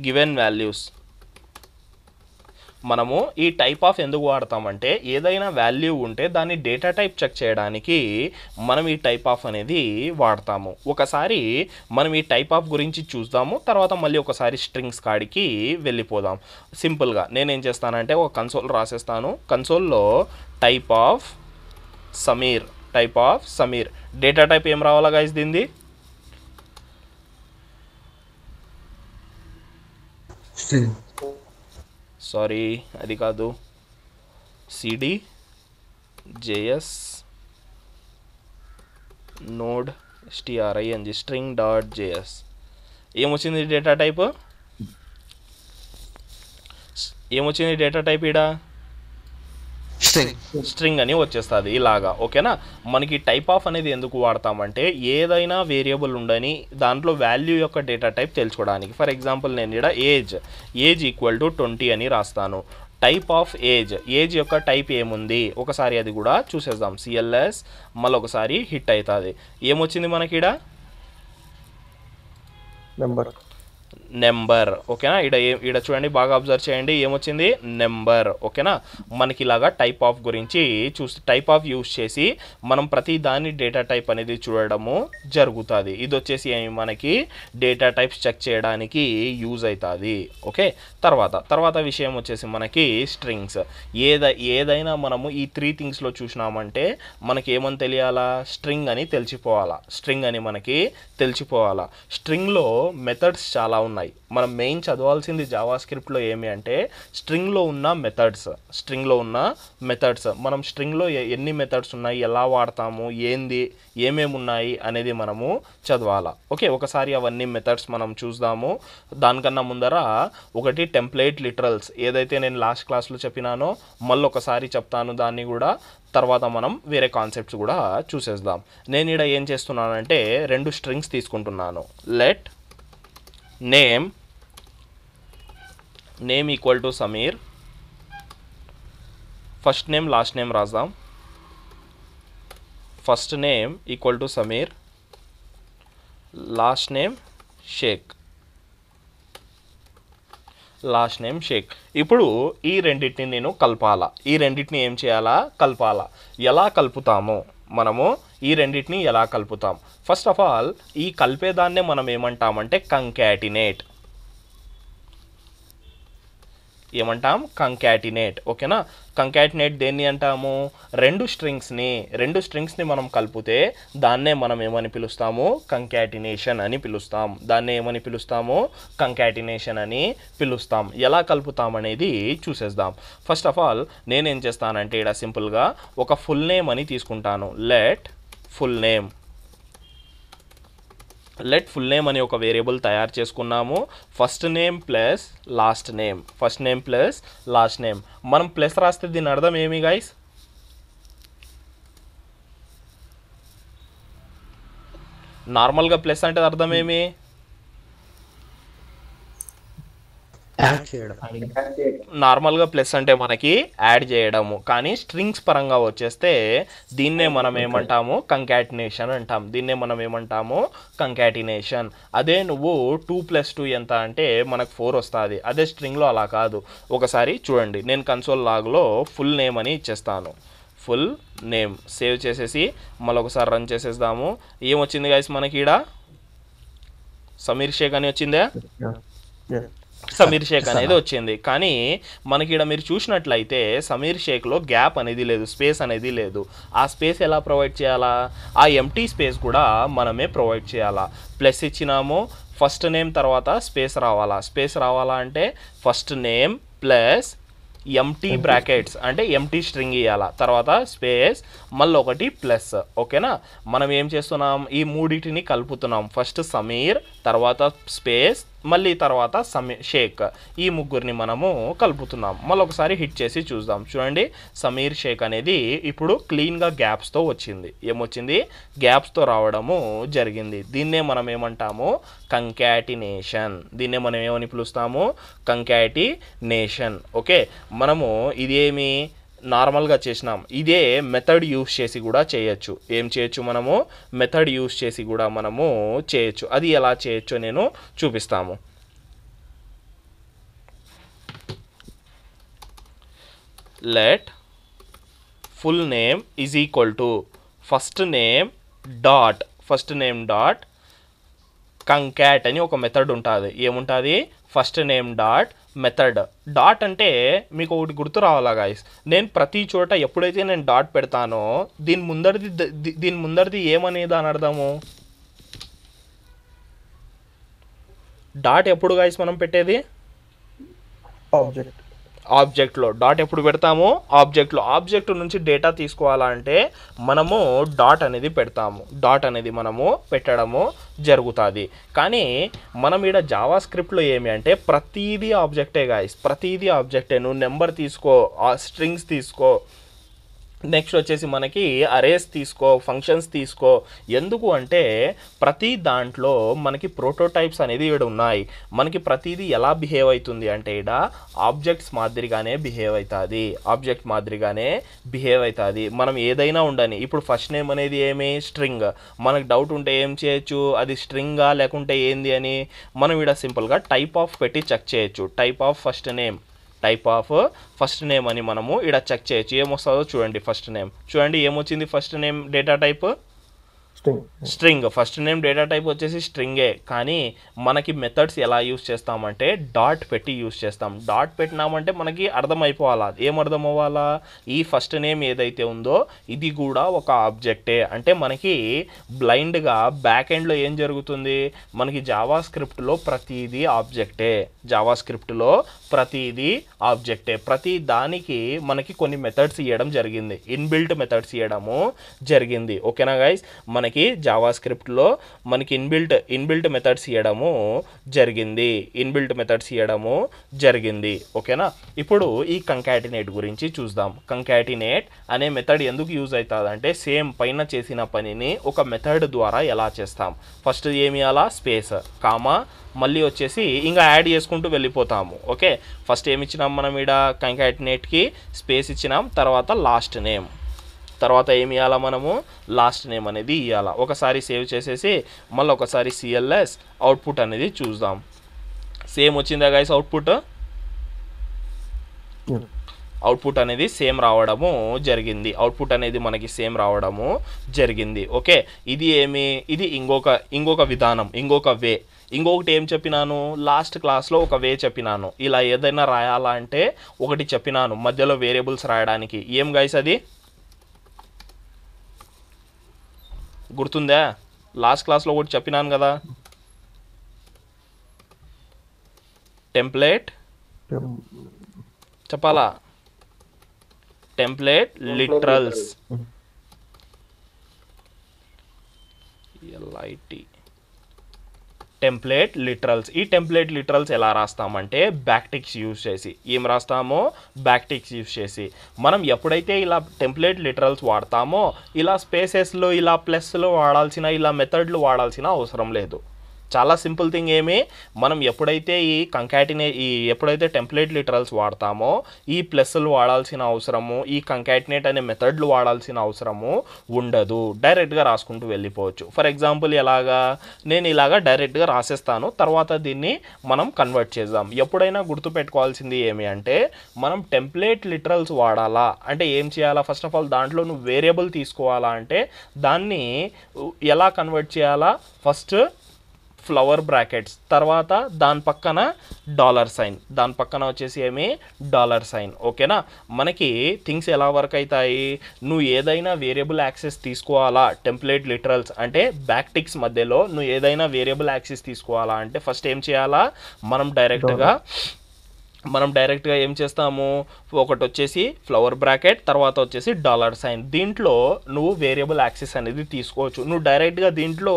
given values. మనము ఈ టైప్ ఆఫ్ ఎందుకు వాడతామంటే ఏదైనా వాల్యూ ఉంటే దాన్ని డేటా టైప్ చెక్ చేయడానికి మనం ఈ టైప్ ఆఫ్ అనేది వాడతాము. ఒకసారి మనం ఈ టైప్ ఆఫ్ గురించి చూద్దాము, తర్వాత మళ్ళీ ఒకసారి స్ట్రింగ్స్ కాడికి వెళ్ళిపోదాం. సింపుల్గా నేనేం చేస్తానంటే ఒక కన్సోల్ రాసేస్తాను. కన్సోల్లో type of Sameer data type ఏం రావాలా గైస్ దీనిది? సారీ అది కాదు, cd js node string string.js. ఏమొచ్చింది డేటా టైప్? ఈడ స్ట్రింగ్ అని వచ్చేస్తుంది ఇలాగా, ఓకేనా. మనకి టైప్ ఆఫ్ అనేది ఎందుకు వాడతామంటే ఏదైనా వేరియబుల్ ఉండని దాంట్లో వాల్యూ యొక్క డేటా టైప్ తెలుసుకోవడానికి. ఫర్ ఎగ్జాంపుల్ నేను ఇక్కడ ఏజ్ ఈక్వల్ టు 20 అని రాస్తాను. టైప్ ఆఫ్ ఏజ్ యొక్క టైప్ ఏముంది ఒకసారి అది కూడా చూసేద్దాం. CLS మళ్ళీ ఒకసారి హిట్ అవుతుంది. ఏమొచ్చింది మనకి ఇక్కడ? నెంబర్, ఓకేనా. ఈడ చూడండి, బాగా అబ్జర్వ్ చేయండి, ఏమొచ్చింది? నెంబర్, ఓకేనా. మనకి ఇలాగా టైప్ ఆఫ్ గురించి టైప్ ఆఫ్ యూజ్ చేసి మనం ప్రతి దాని డేటా టైప్ అనేది చూడడము జరుగుతుంది. ఇది వచ్చేసి మనకి డేటా టైప్స్ చెక్ చేయడానికి యూజ్ అవుతుంది, ఓకే. తర్వాత విషయం వచ్చేసి మనకి స్ట్రింగ్స్. ఏదైనా మనము ఈ 3 థింగ్స్లో చూసినామంటే మనకి ఏమని తెలియాలా? స్ట్రింగ్ అని మనకి తెలిసిపోవాలా. స్ట్రింగ్లో మెథడ్స్ చాలా ఉన్నాయి. మనం మెయిన్ చదవాల్సింది జావా స్క్రిప్ట్లో ఏమి అంటే స్ట్రింగ్లో ఉన్న మెథడ్స్. మనం స్ట్రింగ్లో ఎన్ని మెథడ్స్ ఉన్నాయి, ఎలా వాడతాము, ఏమేమి ఉన్నాయి అనేది మనము చదవాలా, ఓకే. ఒకసారి అవన్నీ మెథడ్స్ మనం చూద్దాము. దానికన్నా ముందర ఒకటి టెంప్లేట్ లిటరల్స్, ఏదైతే నేను లాస్ట్ క్లాస్లో చెప్పినానో మళ్ళీ ఒకసారి చెప్తాను దాన్ని కూడా. తర్వాత మనం వేరే కాన్సెప్ట్స్ కూడా చూసేద్దాం. నేను ఇక్కడ ఏం చేస్తున్నానంటే 2 స్ట్రింగ్స్ తీసుకుంటున్నాను. Let name equal to Sameer. First name last name రాద్దాం. First name equal to Sameer, last name Shaikh. ఇప్పుడు ఈ రెండింటిని నేను కలపాలా. ఈ రెండింటిని ఏం చేయాలా? కలపాలా. ఎలా కలుపుతాము మనము? ఈ రెండింటిని ఎలా కలుపుతాం? ఫస్ట్ ఆఫ్ ఆల్ ఈ కలిపేదాన్నే మనం ఏమంటామంటే కంకాటినేట్. కంకాటినేట్, ఓకేనా. కంకాటినేట్ దేన్ని అంటాము? రెండు స్ట్రింగ్స్ని మనం కలిపితే దాన్నే మనం ఏమని పిలుస్తాము? కంకాటినేషన్ అని పిలుస్తాం. ఎలా కలుపుతాం అనేది చూసేద్దాం. ఫస్ట్ ఆఫ్ ఆల్ నేనేం చేస్తానంటే ఇక్కడ సింపుల్గా ఒక ఫుల్ నేమ్ అని తీసుకుంటాను. లెట్ ఫుల్ నేమ్ అని ఒక వేరియబుల్ తయారు చేసుకున్నాము. First name plus last name. మనం ప్లస్ రాస్తే దీని అర్థం ఏమి గైస్? నార్మల్గా ప్లస్ అంటే అర్థం ఏమి? యాడ్ చేయడం. నార్మల్గా ప్లస్ అంటే మనకి యాడ్ చేయడము, కానీ స్ట్రింగ్స్ పరంగా వచ్చేస్తే దీన్నే మనం ఏమంటాము కంకాటినేషన్ అంటాం. దీన్నే మనం ఏమంటాము కంకాటినేషన్. అదే నువ్వు 2+2 ఎంత అంటే మనకు 4 వస్తుంది. అదే స్ట్రింగ్లో అలా కాదు. ఒకసారి చూడండి, నేను కన్సోల్ లాగ్లో ఫుల్ నేమ్ అని ఇచ్చేస్తాను. ఫుల్ నేమ్ సేవ్ చేసేసి మళ్ళీ ఒకసారి రన్ చేసేద్దాము. ఏమొచ్చింది గైస్ మనకి ఈడ? సమీర్ షేక్ అని వచ్చిందే. సమీర్ షేక్ అనేది వచ్చింది. కానీ మనకి ఇక్కడ మీరు చూసినట్లయితే సమీర్ షేక్లో గ్యాప్ అనేది లేదు, స్పేస్ అనేది లేదు. ఆ స్పేస్ ఎలా ప్రొవైడ్ చేయాలా? ఆ ఎంటీ స్పేస్ కూడా మనమే ప్రొవైడ్ చేయాలా. ప్లస్ ఇచ్చినాము, ఫస్ట్ నేమ్ తర్వాత స్పేస్ రావాలా. స్పేస్ రావాలా అంటే first name plus empty brackets అంటే ఎంటీ స్ట్రింగ్ ఇవ్వాలా, తర్వాత స్పేస్ మళ్ళీ ఒకటి ప్లస్. ఓకేనా? మనం ఏం చేస్తున్నాం, ఈ మూడింటిని కలుపుతున్నాం. ఫస్ట్ సమీర్, తర్వాత స్పేస్, మళ్ళీ తర్వాత షేక్. ఈ ముగ్గురిని మనము కలుపుతున్నాం. మళ్ళీ ఒకసారి హిట్ చేసి చూద్దాం. చూడండి, సమీర్ షేక్ అనేది ఇప్పుడు క్లీన్గా గ్యాప్స్తో వచ్చింది. ఏమొచ్చింది? గ్యాప్స్తో రావడము జరిగింది. దీన్నే మనం ఏమంటాము కంకాటినేషన్. దీన్నే మనం ఏమని పిలుస్తాము కంకాటినేషన్. ఓకే, మనము ఇదేమి నార్మల్గా చేసినాం. ఇదే మెథడ్ యూస్ చేసి కూడా చేయొచ్చు. ఏం చేయొచ్చు? మనము మెథడ్ యూస్ చేసి కూడా మనము చేయొచ్చు. అది ఎలా చేయొచ్చో నేను చూపిస్తాము. Let full name is equal to first name dot concat అని ఒక మెథడ్ ఉంటుంది. ఏముంటుంది? First name dot method. Dot అంటే మీకు ఒకటి గుర్తు రావాలా గాయస్, నేను ప్రతి చోట ఎప్పుడైతే నేను డాట్ పెడతానో దీని ముందరిది ఏమనేది అని అర్థము. డాట్ ఎప్పుడు గాయస్ మనం పెట్టేది? ఆబ్జెక్ట్లో. డాట్ ఎప్పుడు పెడతాము? ఆబ్జెక్ట్ నుంచి డేటా తీసుకోవాలంటే మనము డాట్ అనేది పెడతాము. డాట్ అనేది మనము పెట్టడము జరుగుతుంది. కానీ మనం ఇక్కడ జావా స్క్రిప్ట్లో ఏమి అంటే ప్రతిదీ ఆబ్జెక్టే గాయస్, ప్రతిదీ ఆబ్జెక్టే. నువ్వు నెంబర్ తీసుకో, స్ట్రింగ్స్ తీసుకో, నెక్స్ట్ వచ్చేసి మనకి అరేస్ తీసుకో, ఫంక్షన్స్ తీసుకో. ఎందుకు అంటే ప్రతి దాంట్లో మనకి ప్రోటోటైప్స్ అనేది ఇక్కడ ఉన్నాయి. మనకి ప్రతిదీ ఎలా బిహేవ్ అవుతుంది అంటే ఇక్కడ ఆబ్జెక్ట్ మాదిరిగానే బిహేవ్ అవుతుంది. మనం ఏదైనా ఉండని, ఇప్పుడు ఫస్ట్ నేమ్ అనేది ఏమి స్ట్రింగ్. మనకు డౌట్ ఉంటే ఏం చేయొచ్చు, అది స్ట్రింగా లేకుంటే ఏంది అని మనం ఇక్కడ సింపుల్గా టైప్ ఆఫ్ పెట్టి చెక్ చేయొచ్చు. టైప్ ఆఫ్ ఫస్ట్ నేమ్ అని మనము ఇక్కడ చెక్ చేయొచ్చు. ఏమొస్తుందో చూడండి. ఫస్ట్ నేమ్ చూడండి ఏమొచ్చింది. First name data type string. First name data type వచ్చేసి స్ట్రింగే. కానీ మనకి మెథడ్స్ ఎలా యూస్ చేస్తామంటే డాట్ పెట్టి యూస్ చేస్తాం. డాట్ పెట్టినామంటే మనకి అర్థమైపోవాలా. ఏం అర్థం అవ్వాలా? ఈ ఫస్ట్ నేమ్ ఏదైతే ఉందో ఇది కూడా ఒక ఆబ్జెక్టే. అంటే మనకి బ్లైండ్గా బ్యాక్ ఎండ్లో ఏం జరుగుతుంది, మనకి జావా స్క్రిప్ట్లో ప్రతిదీ ఆబ్జెక్టే. ప్రతి దానికి మనకి కొన్ని మెథడ్స్ ఇవ్వడం జరిగింది, ఇన్బిల్ట్ మెథడ్స్ ఇవ్వడము జరిగింది. ఓకేనా గైస్? మనకి జావా స్క్రిప్ట్లో మనకి ఇన్బిల్ట్ మెథడ్స్ ఇవ్వడము జరిగింది. ఓకేనా? ఇప్పుడు ఈ కంకాటినేట్ గురించి చూద్దాం. కంకాటినేట్ అనే మెథడ్ ఎందుకు యూజ్ అవుతుంది అంటే సేమ్ పైన చేసిన పనిని ఒక మెథడ్ ద్వారా ఎలా చేస్తాం. ఫస్ట్ ఏమి అలా స్పేస్ కామా మళ్ళీ వచ్చేసి ఇంకా యాడ్ చేసుకుంటూ వెళ్ళిపోతాము. ఓకే, ఫస్ట్ ఏమి ఇచ్చినాం మనం ఇక్కడ కంకాటినేట్కి స్పేస్ ఇచ్చినాం, తర్వాత లాస్ట్ నేమ్, తర్వాత ఏమి ఇవ్వాలా మనము లాస్ట్ నేమ్ అనేది ఇవ్వాలా. ఒకసారి సేవ్ చేసేసి మళ్ళీ ఒకసారి CLS అవుట్పుట్ అనేది చూద్దాం. సేమ్ వచ్చిందా గైస్? అవుట్పుట్ అనేది సేమ్ రావడము జరిగింది. మనకి సేమ్ రావడము జరిగింది. ఓకే, ఇది ఇంకొక విధానం, ఇంకొక వే. ఇంకొకటి ఏం చెప్పినాను లాస్ట్ క్లాస్లో? ఒక వే చెప్పినాను. ఇలా ఏదైనా రాయాలా అంటే ఒకటి చెప్పినాను, మధ్యలో వేరియబుల్స్ రాయడానికి. ఏం గైస్ అది గుర్తుందా? లాస్ట్ క్లాస్లో ఒకటి చెప్పినాను కదా, టెంప్లేట్ చెప్పాలా? Template literals. Template literals. ఈ టెంప్లేట్ లిటరల్స్ ఎలా రాస్తామంటే బ్యాక్టిక్స్ యూజ్ చేసి. ఏం రాస్తామో బ్యాక్టిక్స్ యూజ్ చేసి. మనం ఎప్పుడైతే ఇలా టెంప్లేట్ లిటరల్స్ వాడతామో ఇలా స్పేసెస్లో, ఇలా ప్లస్లో వాడాల్సిన, ఇలా మెథడ్లు వాడాల్సిన అవసరం లేదు. చాలా సింపుల్ థింగ్ ఏమి, మనం ఎప్పుడైతే ఎప్పుడైతే టెంప్లేట్ లిటరల్స్ వాడతామో ఈ ప్లస్లు వాడాల్సిన అవసరము, ఈ కంకాటినేట్ అనే మెథడ్లు వాడాల్సిన అవసరము ఉండదు. డైరెక్ట్గా రాసుకుంటూ వెళ్ళిపోవచ్చు. ఫర్ ఎగ్జాంపుల్ నేను ఇలాగా డైరెక్ట్గా రాసేస్తాను, తర్వాత దీన్ని మనం కన్వర్ట్ చేద్దాం. ఎప్పుడైనా గుర్తుపెట్టుకోవాల్సింది ఏమి అంటే, మనం టెంప్లేట్ లిటరల్స్ వాడాలా అంటే ఏం చేయాలా, ఫస్ట్ ఆఫ్ ఆల్ దాంట్లో నువ్వు వేరియబుల్ తీసుకోవాలా అంటే దాన్ని ఎలా కన్వర్ట్ చేయాలా, ఫస్ట్ ఫ్లవర్ బ్రాకెట్స్, తర్వాత దాని పక్కన $, దాని పక్కన వచ్చేసి ఏమి $. ఓకేనా. మనకి థింగ్స్ ఎలా వర్క్ అవుతాయి, నువ్వు ఏదైనా వేరియబుల్ యాక్సెస్ తీసుకోవాలా టెంప్లేట్ లిటరల్స్ అంటే బ్యాక్టిక్స్ మధ్యలో నువ్వు ఏదైనా వేరియబుల్ యాక్సెస్ తీసుకోవాలా అంటే ఫస్ట్ ఏం చేయాలా, మనం డైరెక్ట్గా ఏం చేస్తాము, ఒకటి వచ్చేసి ఫ్లవర్ బ్రాకెట్, తర్వాత వచ్చేసి $. దీంట్లో నువ్వు వేరియబుల్ యాక్సెస్ అనేది తీసుకోవచ్చు. నువ్వు డైరెక్ట్గా దీంట్లో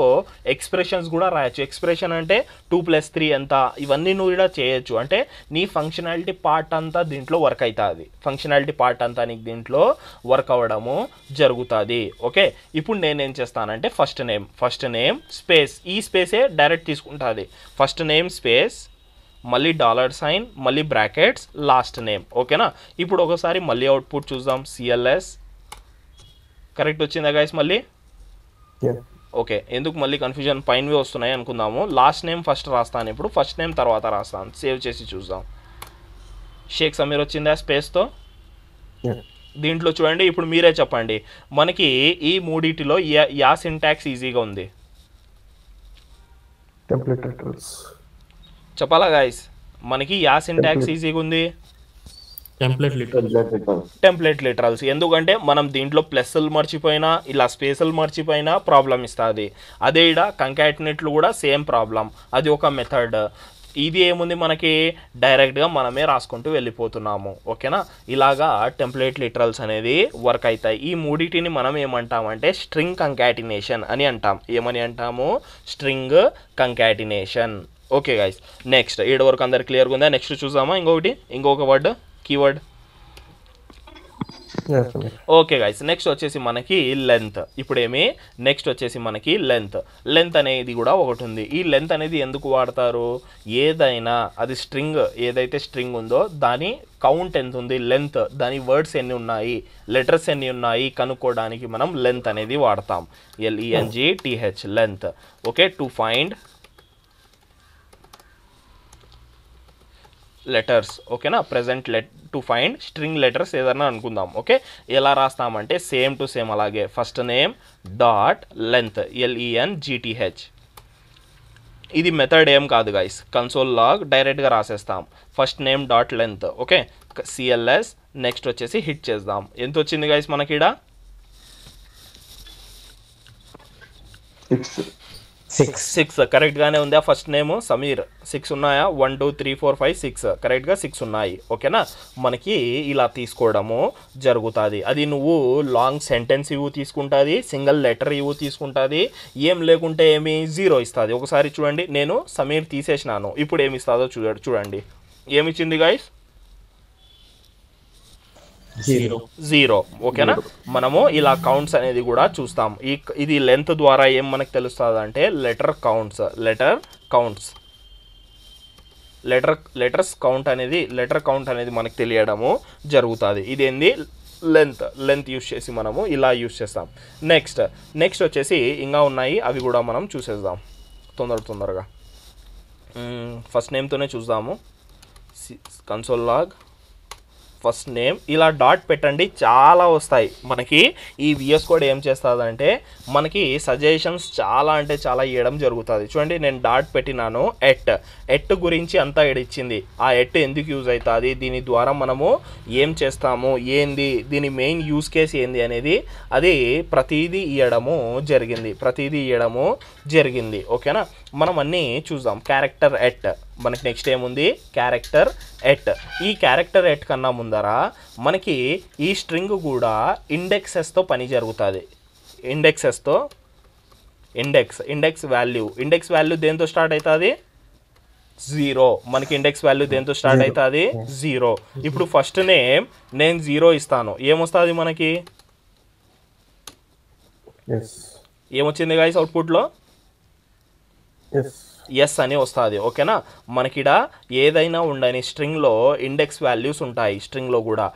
ఎక్స్ప్రెషన్స్ కూడా రాయొచ్చు. ఎక్స్ప్రెషన్ అంటే 2 + 3 ఎంత, ఇవన్నీ నువ్వు ఇలా చేయొచ్చు. అంటే నీ ఫంక్షనాలిటీ పార్ట్ అంతా దీంట్లో వర్క్ అవుతుంది. ఫంక్షనాలిటీ పార్ట్ అంతా నీకు దీంట్లో వర్క్ అవ్వడము జరుగుతుంది. ఓకే. ఇప్పుడు నేనేం చేస్తానంటే ఫస్ట్ నేమ్ స్పేస్, ఈ స్పేసే డైరెక్ట్ తీసుకుంటుంది. ఫస్ట్ నేమ్ స్పేస్, మళ్ళీ $, మళ్ళీ బ్రాకెట్స్, లాస్ట్ నేమ్. ఓకేనా. ఇప్పుడు ఒకసారి మళ్ళీ అవుట్పుట్ చూద్దాం. CLS కరెక్ట్ వచ్చిందా గైస్ మళ్ళీ? ఓకే. ఎందుకు మళ్ళీ కన్ఫ్యూజన్, పైనవి వస్తున్నాయి అనుకుందాము. లాస్ట్ నేమ్ ఫస్ట్ రాస్తాను, ఇప్పుడు ఫస్ట్ నేమ్ తర్వాత రాస్తాను. సేవ్ చేసి చూద్దాం. షేక్ సమీర్ వచ్చిందా స్పేస్తో? దీంట్లో చూడండి, ఇప్పుడు మీరే చెప్పండి మనకి ఈ మూడిటిలో యా సింటాక్స్ ఈజీగా ఉంది? టెంప్లేట్ లిటరల్స్ చెప్పాలా గాయస్, మనకి యా సింటాక్స్ ఈజీగా ఉంది? Template literals. ఎందుకంటే మనం దీంట్లో ప్లస్లు మర్చిపోయినా ఇలా స్పేసులు మర్చిపోయినా ప్రాబ్లం ఇస్తుంది. అదే ఇడ కంకాటినేట్లు కూడా సేమ్ ప్రాబ్లం, అది ఒక మెథడ్. ఇది ఏముంది మనకి, డైరెక్ట్గా మనమే రాసుకుంటూ వెళ్ళిపోతున్నాము. ఓకేనా. ఇలాగా టెంప్లేట్ లిటరల్స్ అనేది వర్క్ అవుతాయి. ఈ మూడింటిని మనం ఏమంటామంటే స్ట్రింగ్ కంకాటినేషన్ అని అంటాం. ఏమని అంటాము? String concatenation. Okay guys, next 7 వరకు అందరు క్లియర్గా ఉందా? నెక్స్ట్ చూద్దామా ఇంకొక word, keyword. Okay guys, next వచ్చేసి మనకి లెంత్. ఇప్పుడేమి నెక్స్ట్ వచ్చేసి మనకి లెంత్ అనేది కూడా ఒకటి ఉంది. ఈ లెంత్ అనేది ఎందుకు వాడతారు, ఏదైనా అది స్ట్రింగ్, ఏదైతే స్ట్రింగ్ ఉందో దాని కౌంట్ ఎంత ఉంది, లెంత్, దాని వర్డ్స్ ఎన్ని ఉన్నాయి, లెటర్స్ ఎన్ని ఉన్నాయి కనుక్కోవడానికి మనం లెంత్ అనేది వాడతాం. LENGTH length. Okay. To find letters. ఓకేనా. Present to find string letters ఏదన్నా అనుకుందాం. ఓకే. ఎలా రాస్తామంటే సేమ్ టు సేమ్ అలాగే first name dot length, LENGTH. ఇది మెథడ్ ఏం కాదు గైస్, కన్సోల్ లాగ్ డైరెక్ట్గా రాసేస్తాం. First name dot length. Okay. CLS next వచ్చేసి హిట్ చేద్దాం. ఎంత వచ్చింది గైస్ మనకి ఇక్కడ? 6 కరెక్ట్గానే ఉందా? ఫస్ట్ నేమ్ సమీర్ 6 ఉన్నాయా? 1 2 3 4 5 6 కరెక్ట్గా 6 ఉన్నాయి. ఓకేనా. మనకి ఇలా తీసుకోవడము జరుగుతుంది. అది నువ్వు లాంగ్ సెంటెన్స్ ఇవ్వు తీసుకుంటుంది, సింగిల్ లెటర్ ఇవ్వు తీసుకుంటుంది, ఏం లేకుంటే ఏమి 0 ఇస్తుంది. ఒకసారి చూడండి, నేను సమీర్ తీసేసినాను, ఇప్పుడు ఏమి ఇస్తుందో చూడండి. ఏమిచ్చింది గైస్? 0. ఓకేనా. మనము ఇలా కౌంట్స్ అనేది కూడా చూస్తాం. ఇది లెంత్ ద్వారా ఏం మనకు తెలుస్తుంది అంటే లెటర్స్ కౌంట్ అనేది మనకు తెలియడము జరుగుతుంది. ఇదేంది లెంత్ యూస్ చేసి మనము ఇలా యూస్ చేస్తాం. నెక్స్ట్ వచ్చేసి ఇంకా ఉన్నాయి, అవి కూడా మనం చూసేద్దాం తొందరగా. ఫస్ట్ నేమ్తోనే చూద్దాము. కన్సోల్ లాగ్ ఫస్ట్ నేమ్ ఇలా డాట్ పెట్టండి, చాలా వస్తాయి మనకి. ఈ VS కోడ్ ఏం చేస్తుందంటే మనకి సజెషన్స్ చాలా అంటే చాలా ఇవ్వడం జరుగుతుంది. చూడండి, నేను డాట్ పెట్టినాను. ఎట్ గురించి అంతా ఇచ్చింది. ఆ ఎట్ ఎందుకు యూజ్ అవుతుంది, దీని ద్వారా మనము ఏం చేస్తాము, ఏంది, దీని మెయిన్ యూజ్ కేస్ ఏంది అనేది అది ప్రతిదీ ఇవ్వడము జరిగింది. ఓకేనా. మనం అన్నీ చూద్దాం. క్యారెక్టర్ ఎట్ మనకి నెక్స్ట్ ఏముంది, క్యారెక్టర్ ఎట్. ఈ క్యారెక్టర్ ఎట్ కన్నా ముందర మనకి ఈ స్ట్రింగ్ కూడా ఇండెక్సెస్తో పని జరుగుతుంది. ఇండెక్స్ వాల్యూ దేంతో స్టార్ట్ అవుతుంది? 0. మనకి ఇండెక్స్ వాల్యూ దేంతో స్టార్ట్ అవుతుంది? 0. ఇప్పుడు ఫస్ట్ నేమ్ నేను 0 ఇస్తాను, ఏమొస్తుంది మనకి? ఏమొచ్చింది గైస్ అవుట్పుట్లో? ఎస్ ఎస్ అని వస్తుంది. ఓకేనా, మనకిడ ఏదైనా ఉండని స్ట్రింగ్లో ఇండెక్స్ వాల్యూస్ ఉంటాయి. స్ట్రింగ్లో కూడా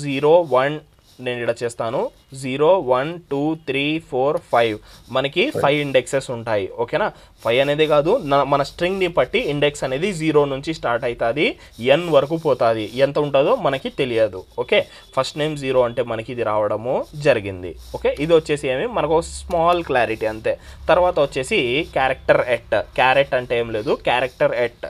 0 1 నేను ఇక్కడ చేస్తాను 0 1 2 3 4 5 మనకి 5 ఇండెక్సెస్ ఉంటాయి. ఓకేనా, 5 అనేది కాదు, మన స్ట్రింగ్ని బట్టి ఇండెక్స్ అనేది 0 నుంచి స్టార్ట్ అవుతుంది, n వరకు పోతుంది. ఎంత ఉంటుందో మనకి తెలియదు. ఓకే, ఫస్ట్ నేమ్ 0 అంటే మనకి ఇది రావడము జరిగింది. ఓకే, ఇది వచ్చేసి ఏమి మనకు స్మాల్ క్లారిటీ అంతే. తర్వాత వచ్చేసి క్యారెక్టర్ ఎట్. క్యారెట్ అంటే ఏం లేదు, క్యారెక్టర్ ఎట్.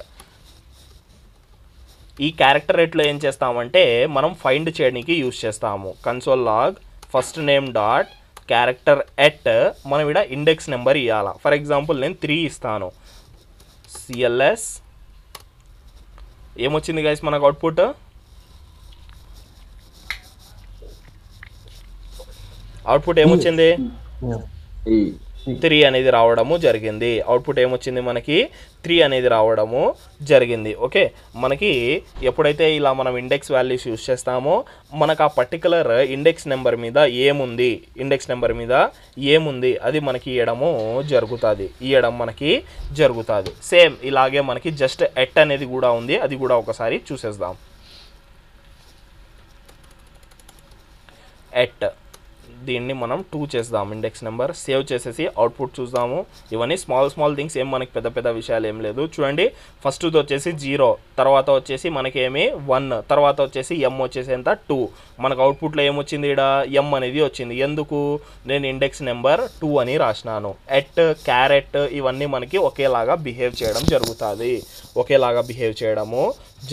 ఈ క్యారెక్టర్ ఎట్లో ఏం చేస్తామంటే మనం ఫైండ్ చేయడానికి యూజ్ చేస్తాము. Console log first name dot character at మనం ఇక్కడ ఇండెక్స్ నెంబర్ ఇవ్వాలి. ఫర్ ఎగ్జాంపుల్ నేను 3 ఇస్తాను. CLS ఏమొచ్చింది గైస్ మనకు అవుట్పుట్? అవుట్పుట్ ఏమొచ్చింది? 3 అనేది రావడము జరిగింది. అవుట్పుట్ ఏమొచ్చింది మనకి? 3 అనేది రావడము జరిగింది. ఓకే, మనకి ఎప్పుడైతే ఇలా మనం ఇండెక్స్ వాల్యూస్ యూస్ చేస్తామో మనకు ఆ పర్టికులర్ ఇండెక్స్ నెంబర్ మీద ఏముంది అది మనకి ఇవ్వడం మనకి జరుగుతుంది. సేమ్ ఇలాగే మనకి జస్ట్ ఎట్ అనేది కూడా ఉంది, అది కూడా ఒకసారి చూసేద్దాం. ఎట్ దీన్ని మనం 2 చేద్దాం, ఇండెక్స్ నెంబర్ సేవ్ చేసేసి అవుట్పుట్ చూద్దాము. ఇవన్నీ స్మాల్ థింగ్స్, ఏం మనకి పెద్ద విషయాలు ఏం లేదు. చూడండి, ఫస్ట్ వచ్చేసి 0, తర్వాత వచ్చేసి మనకి ఏమి 1, తర్వాత వచ్చేసి m వచ్చేసి ఎంత 2. మనకు అవుట్పుట్లో ఏమొచ్చింది? ఇక్కడ m అనేది వచ్చింది. ఎందుకు? నేను ఇండెక్స్ నెంబర్ 2 అని రాసినాను. ఎట్ క్యారెట్ ఇవన్నీ మనకి ఒకేలాగా బిహేవ్ చేయడం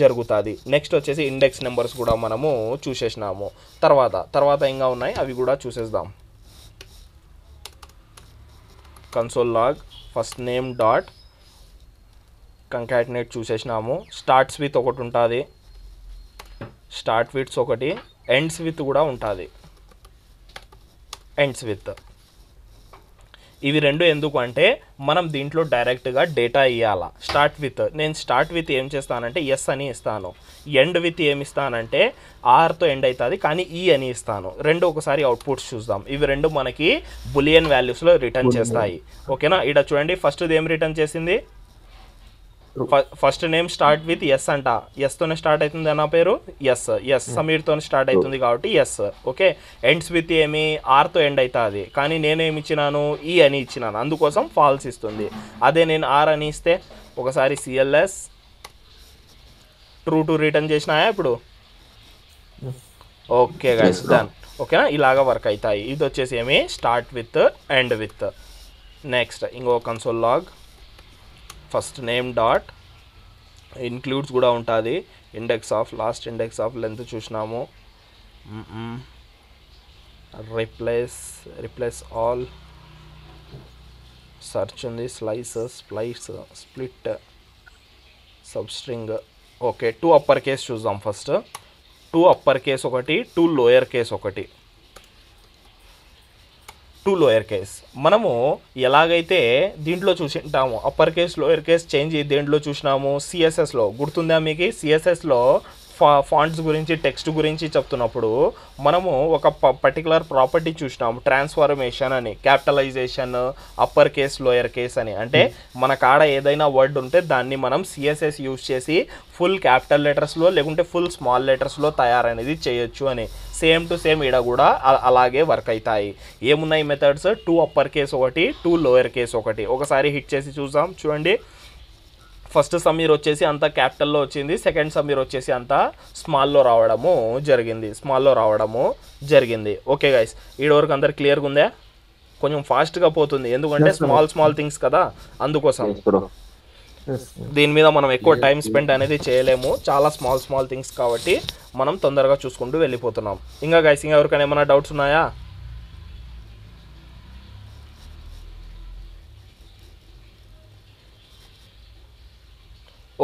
జరుగుతుంది. నెక్స్ట్ వచ్చేసి ఇండెక్స్ నెంబర్స్ కూడా మనము చూసేసినాము. తర్వాత ఇంకా ఉన్నాయి, అవి కూడా చూసేద్దాం. Console log first name dot concatenate చూసేసినాము. స్టార్ట్స్ విత్ ఒకటి ఉంటుంది, స్టార్ట్ విత్స్ ఒకటి, ఎండ్స్ విత్ కూడా ఉంటుంది. ఎండ్స్ విత్ ఇవి రెండు ఎందుకు అంటే మనం దీంట్లో డైరెక్ట్గా డేటా ఇవ్వాలా. నేను స్టార్ట్ విత్ ఏం చేస్తానంటే ఎస్ అని ఇస్తాను. ఎండ్ విత్ ఏమి ఇస్తానంటే ఆర్తో ఎండ్ అవుతుంది, కానీ ఈ అని ఇస్తాను. రెండు ఒకసారి అవుట్పుట్స్ చూద్దాం. ఇవి రెండు మనకి బులియన్ వాల్యూస్లో రిటర్న్ చేస్తాయి. ఓకేనా, ఇక్కడ చూడండి, ఫస్ట్ది ఏం రిటర్న్ చేసింది? First name start with S అంట, ఎస్తోనే స్టార్ట్ అవుతుంది అన్న పేరు ఎస్ సమీర్తో స్టార్ట్ అవుతుంది కాబట్టి ఎస్. ఓకే, ఎండ్స్ విత్ ఏమి ఆర్తో ఎండ్ అవుతుంది, కానీ నేనేమి ఇచ్చినాను? ఈ అని ఇచ్చినాను, అందుకోసం ఫాల్స్ ఇస్తుంది. అదే నేను ఆర్ అని ఇస్తే ఒకసారి CLS ట్రూ రిటర్న్ చేసినాయా ఇప్పుడు? Okay guys, done. ఓకేనా, ఇలాగా వర్క్ అవుతాయి. ఇది వచ్చేసి ఏమి start with end with. Next ఇంకో console log first name dot includes కూడా ఉంటుంది. లాస్ట్ ఇండెక్స్ ఆఫ్ లెంత్ చూసినాము. రిప్లేస్ ఆల్, సర్చ్ ఉంది, splice, split, substring. Okay, 2 upper case చూద్దాం. ఫస్ట్ 2 అప్పర్ కేస్ ఒకటి, 2 లోయర్ కేస్ ఒకటి. 2 లోయర్ కేస్ మనము ఎలాగైతే దీంట్లో చూసింటాము, upper case lower case change దేంట్లో చూసినాము? CSSలో. గుర్తుందా మీకు? CSSలో ఫాంట్స్ గురించి, టెక్స్ట్ గురించి చెప్తున్నప్పుడు మనము ఒక పర్టికులర్ ప్రాపర్టీ చూసినాము, ట్రాన్స్ఫార్మేషన్ అని, capitalization, upper case lower case అని. అంటే మన కాడ ఏదైనా వర్డ్ ఉంటే దాన్ని మనం CSS యూజ్ చేసి ఫుల్ క్యాపిటల్ లెటర్స్లో లేకుంటే ఫుల్ స్మాల్ లెటర్స్లో తయారనేది చేయొచ్చు అని. సేమ్ టు సేమ్ ఈడ కూడా అలాగే వర్క్ అవుతాయి. ఏమున్నాయి మెథడ్స్? 2 అప్పర్ కేస్ ఒకటి, 2 లోయర్ కేస్ ఒకటి. ఒకసారి హిట్ చేసి చూద్దాం. చూడండి, ఫస్ట్ సమీర్ వచ్చేసి అంతా క్యాపిటల్లో వచ్చింది, సెకండ్ సమీర్ వచ్చేసి అంతా స్మాల్లో రావడము జరిగింది. ఓకే గైస్, ఈ వరకు అందరు క్లియర్గా ఉందా? కొంచెం ఫాస్ట్గా పోతుంది ఎందుకంటే స్మాల్ థింగ్స్ కదా, అందుకోసం. దీని మీద మనం ఎక్కువ టైం స్పెండ్ అనేది చేయలేము, చాలా స్మాల్ థింగ్స్ కాబట్టి మనం తొందరగా చూసుకుంటూ వెళ్ళిపోతున్నాం. ఇంకా గైస్, ఇంకా ఎవరికైనా ఏమైనా డౌట్స్ ఉన్నాయా?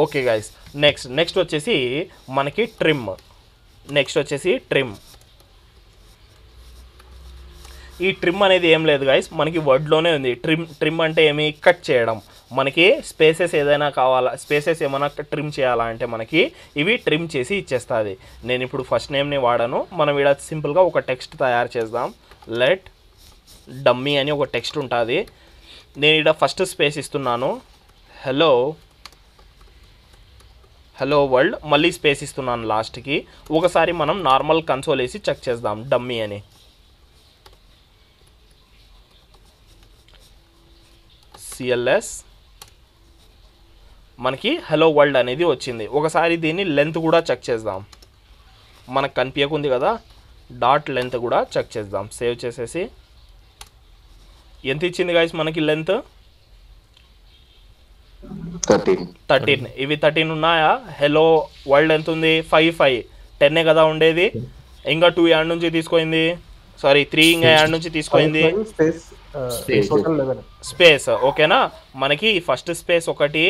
ఓకే గైస్, నెక్స్ట్ వచ్చేసి మనకి ట్రిమ్. ఈ ట్రిమ్ అనేది ఏం లేదు గైస్, మనకి వర్డ్లోనే ఉంది. ట్రిమ్ అంటే ఏమి? కట్ చేయడం. మనకి స్పేసెస్ ఏదైనా కావాలా, స్పేసెస్ ఏమైనా ట్రిమ్ చేయాలా అంటే మనకి ఇవి ట్రిమ్ చేసి ఇచ్చేస్తుంది. నేను ఇప్పుడు ఫస్ట్ నేమ్ని వాడాను. మనం ఇక్కడ సింపుల్గా ఒక టెక్స్ట్ తయారు చేద్దాం. లెట్ డమ్మీ అని ఒక టెక్స్ట్ ఉంటుంది. నేను ఇక్కడ ఫస్ట్ స్పేస్ ఇస్తున్నాను, హలో హలో వరల్డ్, మళ్ళీ స్పేస్ ఇస్తున్నాను లాస్ట్కి. ఒకసారి మనం నార్మల్ కన్సోల్ వేసి చెక్ చేద్దాం డమ్మీ అని. సిఎల్ఎస్ మనకి హలో వరల్డ్ అనేది వచ్చింది. ఒకసారి దీన్ని లెంత్ కూడా చెక్ చేద్దాం. మనకు కనిపించకుంది కదా, డాట్ లెంత్ కూడా చెక్ చేద్దాం. సేవ్ చేసేసి ఎంత ఇచ్చింది గైస్ మనకి లెంత్? 13. ఇవి 13 ఉన్నాయా? హలో వరల్డ్ ఎంత ఉంది? 5 10 కదా ఉండేది. ఇంకా 2 యాడ్ నుంచి తీసుకుంది, సారీ 3 ఇంకా యాడ్ నుంచి తీసుకుంది స్పేస్. ఓకేనా, మనకి ఫస్ట్ స్పేస్ ఒకటి,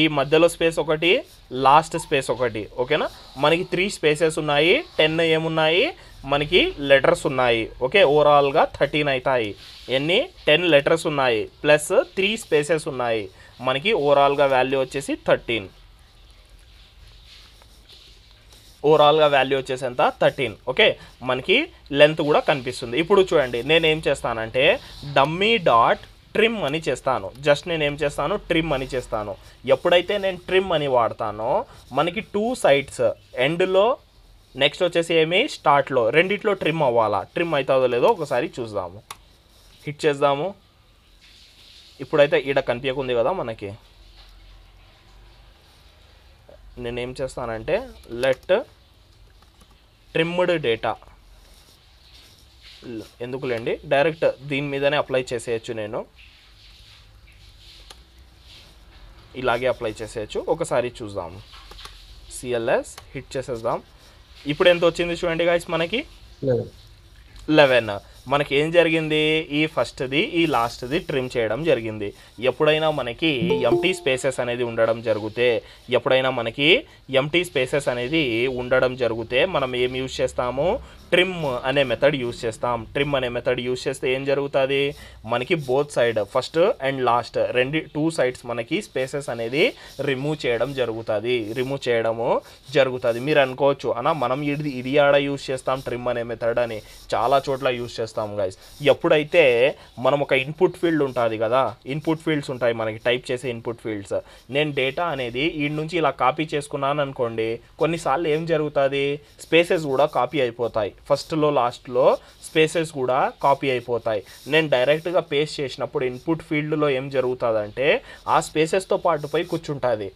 ఈ మధ్యలో స్పేస్ ఒకటి, లాస్ట్ స్పేస్ ఒకటి. ఓకేనా, మనకి 3 స్పేసెస్ ఉన్నాయి. 10 ఏమున్నాయి మనకి? లెటర్స్ ఉన్నాయి. ఓకే, ఓవరాల్గా 13 అవుతాయి. ఎన్ని? 10 లెటర్స్ ఉన్నాయి ప్లస్ 3 స్పేసెస్ ఉన్నాయి. మనకి ఓవరాల్గా వాల్యూ వచ్చేసి 13. ఓవరాల్గా వాల్యూ వచ్చేసి ఎంత? 13. ఓకే, మనకి లెంత్ కూడా కనిపిస్తుంది. ఇప్పుడు చూడండి, నేను ఏం చేస్తానంటే డమ్మీ డాట్ ట్రిమ్ అని చేస్తాను. జస్ట్ నేను ఏం చేస్తాను? ట్రిమ్ అని చేస్తాను. ఎప్పుడైతే నేను ట్రిమ్ అని వాడతానో మనకి 2 సైడ్స్, ఎండ్లో నెక్స్ట్ వచ్చేసి ఏమి స్టార్ట్లో, రెండిట్లో ట్రిమ్ అవ్వాలా. ట్రిమ్ అవుతుందో లేదో ఒకసారి చూద్దాము. హిట్ చేద్దాము. ఇప్పుడైతే ఈడ కనిపించకుంది కదా మనకి. నేనేం చేస్తానంటే లెట్ ట్రిమ్డ్ డేటా, ఎందుకులేండి డైరెక్ట్ దీని మీదనే అప్లై చేసేయచ్చు. నేను ఇలాగే అప్లై చేసేయచ్చు. ఒకసారి చూద్దాము. సిఎల్ఎస్ హిట్ చేసేద్దాం. ఇప్పుడు ఎంత వచ్చింది చూడండి గైస్ మనకి? 11. మనకి ఏం జరిగింది? ఈ ఫస్ట్ది ఈ లాస్ట్ది ట్రిమ్ చేయడం జరిగింది. ఎప్పుడైనా మనకి ఎంటీ స్పేసెస్ అనేది ఉండడం జరిగితే మనం ఏం యూజ్ చేస్తాము? ట్రిమ్ అనే మెథడ్ యూజ్ చేస్తాం. ట్రిమ్ అనే మెథడ్ యూజ్ చేస్తే ఏం జరుగుతుంది? మనకి both side, first and last 2 sides మనకి స్పేసెస్ అనేది రిమూవ్ చేయడము జరుగుతుంది. మీరు అనుకోవచ్చు అన్న మనం ఇది ఆడ యూజ్ చేస్తాం ట్రిమ్ అనే మెథడ్ అని. చాలా చోట్ల యూజ్ చేస్తాం గైస్. ఎప్పుడైతే మనం ఒక ఇన్పుట్ ఫీల్డ్ ఉంటుంది కదా, ఇన్పుట్ ఫీల్డ్స్ ఉంటాయి మనకి, టైప్ చేసే ఇన్పుట్ ఫీల్డ్స్. నేను డేటా అనేది ఈ నుంచి ఇలా కాపీ చేసుకున్నాను అనుకోండి, కొన్నిసార్లు ఏం జరుగుతుంది? స్పేసెస్ కూడా కాపీ అయిపోతాయి. ఫస్ట్లో లాస్ట్లో స్పేసెస్ కూడా కాపీ అయిపోతాయి. నేను డైరెక్ట్గా పేస్ట్ చేసినప్పుడు ఇన్పుట్ ఫీల్డ్లో ఏం జరుగుతుందంటే ఆ స్పేసెస్తో పాటు పోయి కూర్చుంటుంది.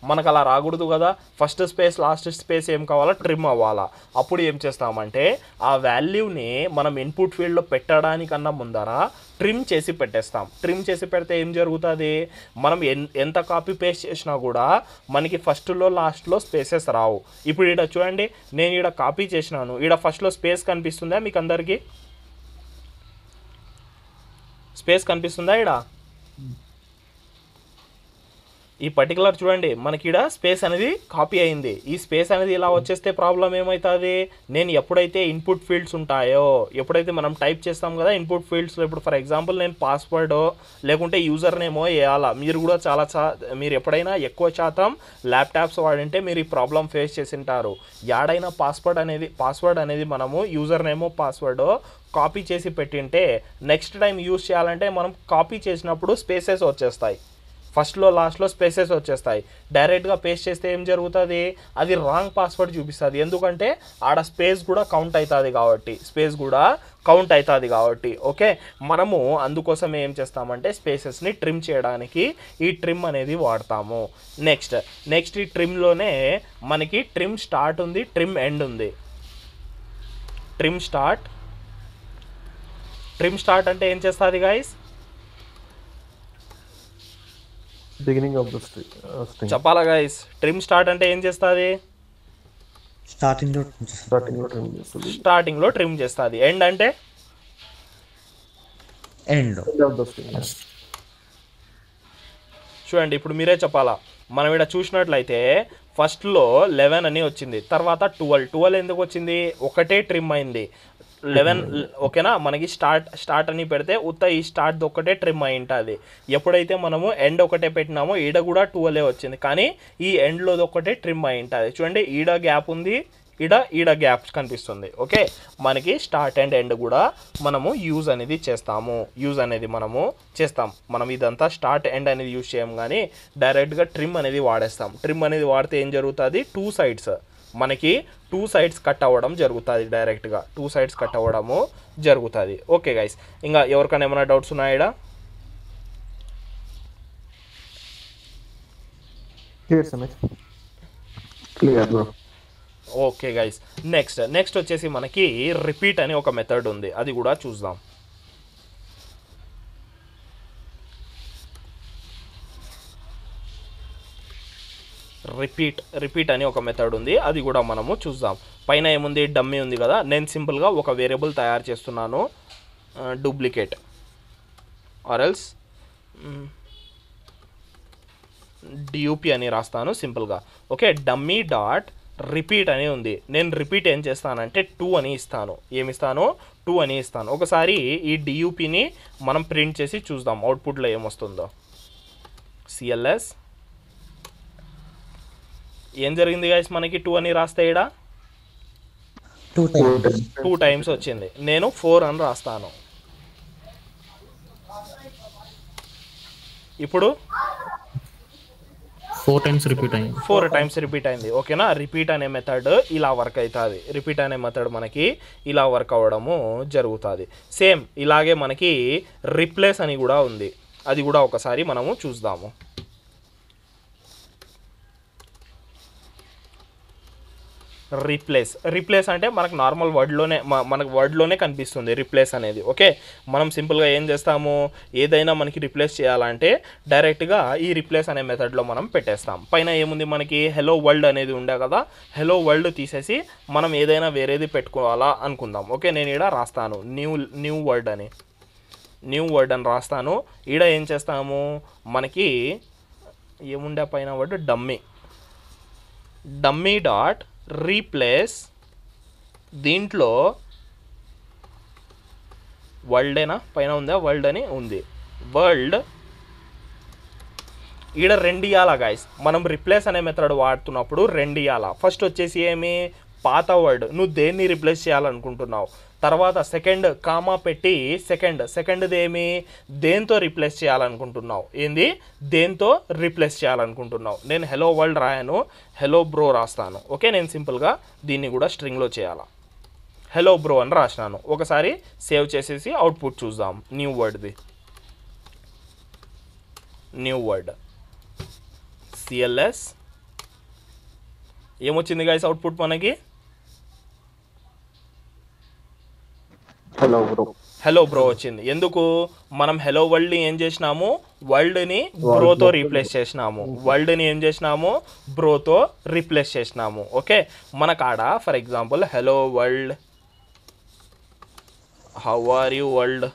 మనకు అలా రాకూడదు కదా. ఫస్ట్ స్పేస్ లాస్ట్ స్పేస్ ఏం కావాలా? ట్రిమ్ అవ్వాలా. అప్పుడు ఏం చేస్తామంటే ఆ వాల్యూని మనం ఇన్పుట్ ఫీల్డ్లో పెట్టడానికన్నా ముందర ట్రిమ్ చేసి పెట్టేస్తాం. ట్రిమ్ చేసి పెడితే ఏం జరుగుతుంది? మనం ఎంత కాపీ పేస్ట్ చేసినా కూడా మనకి ఫస్ట్లో లాస్ట్లో స్పేసెస్ రావు. ఇప్పుడు ఈడ చూడండి, నేను ఈడ కాపీ చేసినాను, ఈడ ఫస్ట్లో స్పేస్ కనిపిస్తుందా మీకు అందరికీ? స్పేస్ కనిపిస్తుందా ఈడ? ఈ పర్టికులర్ చూడండి, మనకి ఇక్కడ స్పేస్ అనేది కాపీ అయింది. ఈ స్పేస్ అనేది ఇలా వచ్చేస్తే ప్రాబ్లం ఏమవుతుంది? నేను ఎప్పుడైతే ఇన్పుట్ ఫీల్డ్స్ ఉంటాయో, ఎప్పుడైతే మనం టైప్ చేస్తాం కదా ఇన్పుట్ ఫీల్డ్స్లో, ఇప్పుడు ఫర్ ఎగ్జాంపుల్ నేను పాస్వర్డ్ లేకుంటే యూజర్ నేమో వేయాలా. మీరు కూడా మీరు ఎప్పుడైనా ఎక్కువ శాతం ల్యాప్టాప్స్ వాడింటే మీరు ఈ ప్రాబ్లం ఫేస్ చేసి ఉంటారు. యాడైనా పాస్వర్డ్ అనేది మనము యూజర్ నేమో పాస్వర్డ్ కాపీ చేసి పెట్టింటే నెక్స్ట్ టైం యూజ్ చేయాలంటే మనం కాపీ చేసినప్పుడు స్పేసెస్ వచ్చేస్తాయి. ఫస్ట్లో లాస్ట్లో స్పేసెస్ వచ్చేస్తాయి. డైరెక్ట్గా పేస్ట్ చేస్తే ఏం జరుగుతుంది? అది రాంగ్ పాస్వర్డ్ చూపిస్తుంది. ఎందుకంటే ఆడ స్పేస్ కూడా కౌంట్ అవుతుంది కాబట్టి. ఓకే, మనము అందుకోసం ఏం చేస్తామంటే స్పేసెస్ని ట్రిమ్ చేయడానికి ఈ ట్రిమ్ అనేది వాడతాము. నెక్స్ట్ ఈ ట్రిమ్లోనే మనకి ట్రిమ్ స్టార్ట్ ఉంది, ట్రిమ్ ఎండ్ ఉంది. ట్రిమ్ స్టార్ట్ అంటే ఏం చేస్తుంది guys? Beginning of the string చెప్పాలా గైస్? ట్రిమ్ స్టార్ట్ అంటే ఏం చేస్తుంది? స్టార్టింగ్ లో ట్రిమ్ చేస్తుంది. ఎండ్ అంటే ఎండ్ ఆఫ్ ద స్ట్రింగ్. చూడండి, ఇప్పుడు మీరే చెప్పాలా. మనం ఇక్కడ చూసినట్లయితే ఫస్ట్లో 11 అని వచ్చింది, తర్వాత 12 ఎందుకు వచ్చింది? ఒకటే ట్రిమ్ అయింది. 11 ఓకేనా. మనకి స్టార్ట్ అని పెడితే ఈ స్టార్ట్ ఒక్కటే ట్రిమ్ అయి ఉంటుంది. ఎప్పుడైతే మనము ఎండ్ ఒకటే పెట్టినామో ఈడ కూడా 12 వచ్చింది, కానీ ఈ ఎండ్లో ఒక్కటే ట్రిమ్ అయి ఉంటుంది. చూడండి, ఈడ గ్యాప్ ఉంది, ఈడ గ్యాప్స్ కనిపిస్తుంది. ఓకే, మనకి స్టార్ట్ అండ్ ఎండ్ కూడా మనము యూజ్ అనేది చేస్తాం. మనం ఇదంతా స్టార్ట్ ఎండ్ అనేది యూజ్ చేయం, కానీ డైరెక్ట్గా ట్రిమ్ అనేది వాడేస్తాం. ట్రిమ్ అనేది వాడితే ఏం జరుగుతుంది, మనకి టూ సైడ్స్ కట్ అవ్వడం జరుగుతుంది. డైరెక్ట్గా టూ సైడ్స్ కట్ అవ్వడము జరుగుతుంది. ఓకే గైస్, ఇంకా ఎవరికైనా ఏమైనా డౌట్స్ ఉన్నాయా? Clear bro. Okay guys, next వచ్చేసి మనకి రిపీట్ అని ఒక మెథడ్ ఉంది, అది కూడా చూద్దాం. రిపీట్ అని ఒక మెథడ్ ఉంది, అది కూడా మనము చూద్దాం. పైన ఏముంది, డమ్మీ ఉంది కదా. నేను సింపుల్గా ఒక వేరియబుల్ తయారు చేస్తున్నాను, డూప్లికేట్ ఆర్ఎల్స్ డియూపీ అని రాస్తాను సింపుల్గా. ఓకే, డమ్మీ డాట్ రిపీట్ అని ఉంది. నేను రిపీట్ ఏం చేస్తానంటే 2 అని ఇస్తాను. ఏమిస్తాను, 2 అని ఇస్తాను. ఒకసారి ఈ డియూపీని మనం ప్రింట్ చేసి చూద్దాం అవుట్పుట్లో ఏమొస్తుందో. సిఎల్ఎస్ ఏం జరిగింది గైస్, మనకి 2 అని రాస్తే ఇక్కడ 2 టైమ్స్ వచ్చింది. నేను 4 అని రాస్తాను. ఇప్పుడు 4 టైమ్స్ రిపీట్ అయింది. ఓకేనా, రిపీట్ అనే మెథడ్ ఇలా వర్క్ అవుతుంది. రిపీట్ అనే మెథడ్ మనకి ఇలా వర్క్ అవ్వడము జరుగుతుంది. సేమ్ ఇలాగే మనకి రిప్లేస్ అని కూడా ఉంది, అది కూడా ఒకసారి మనము చూద్దాము. రీప్లేస్ అంటే మనకు నార్మల్ వర్డ్లోనే కనిపిస్తుంది రిప్లేస్ అనేది. ఓకే, మనం సింపుల్గా ఏం చేస్తాము, ఏదైనా మనకి రిప్లేస్ చేయాలంటే డైరెక్ట్గా ఈ రిప్లేస్ అనే మెథడ్లో మనం పెట్టేస్తాం. పైన ఏముంది, మనకి హెలో వరల్డ్ అనేది ఉండే కదా, హెలో వరల్డ్ తీసేసి మనం ఏదైనా వేరేది పెట్టుకోవాలా అనుకుందాం. ఓకే, నేను ఇక్కడ రాస్తాను న్యూ వర్డ్ అని రాస్తాను. ఈడ ఏం చేస్తాము, మనకి ఏముండే పైన వర్డ్ డమ్మీ డాట్ రీప్లేస్, దీంట్లో వరల్డేనా పైన ఉందా, వరల్డ్ అని ఉంది. వరల్డ్ ఈడ 2 ఇవ్వాలా గైస్. మనం రిప్లేస్ అనే మెథడ్ వాడుతున్నప్పుడు 2 ఇవ్వాలా. ఫస్ట్ వచ్చేసి ఏమి, పాత వర్డ్ నువ్వు దేన్ని రిప్లేస్ చేయాలనుకుంటున్నావు. తర్వాత సెకండ్ కామా పెట్టి సెకండ్ది ఏమి, దేంతో రిప్లేస్ చేయాలనుకుంటున్నావు. ఏంది, దేంతో రిప్లేస్ చేయాలనుకుంటున్నావు. నేను హెలో వరల్డ్ రాయను, హెలో బ్రో రాస్తాను. ఓకే, నేను సింపుల్గా దీన్ని కూడా స్ట్రింగ్లో చేయాలా. హెలో బ్రో అని రాసినాను. ఒకసారి సేవ్ చేసేసి అవుట్పుట్ చూద్దాం. న్యూ వర్డ్ సిఎల్ఎస్ ఏమొచ్చింది గైస్ అవుట్పుట్ మనకి, హలో బ్రో వచ్చింది. ఎందుకు, మనం హెలో వరల్డ్ని ఏం చేసినాము, వరల్డ్ని బ్రోతో రీప్లేస్ చేసినాము. ఓకే, మనకాడ for example hello world, how are you world,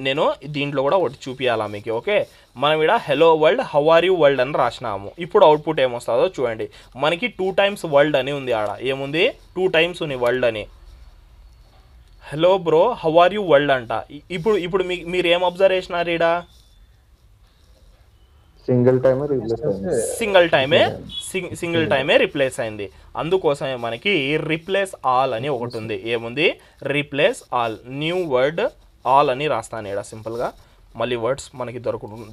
నేను దీంట్లో కూడా ఒకటి చూపించాలా మీకు. ఓకే, మనం ఇక్కడ hello world how are you world అని రాసినాము. ఇప్పుడు అవుట్పుట్ ఏమొస్తుందో చూడండి. మనకి 2 టైమ్స్ వరల్డ్ అని ఉంది, ఆడ ఏముంది 2 టైమ్స్ ఉంది వరల్డ్ అని. Hello bro how are you world అంట. ఇప్పుడు మీరు ఏం అబ్జర్వ్ చేసినారు, ఈడ సింగిల్ టైమే రిప్లేస్ అయింది. అందుకోసమే మనకి రిప్లేస్ ఆల్ అని ఒకటి ఉంది. ఏముంది, replace all, new word all అని రాస్తాను ఇక్కడ సింపుల్గా. మళ్ళీ వర్డ్స్ మనకి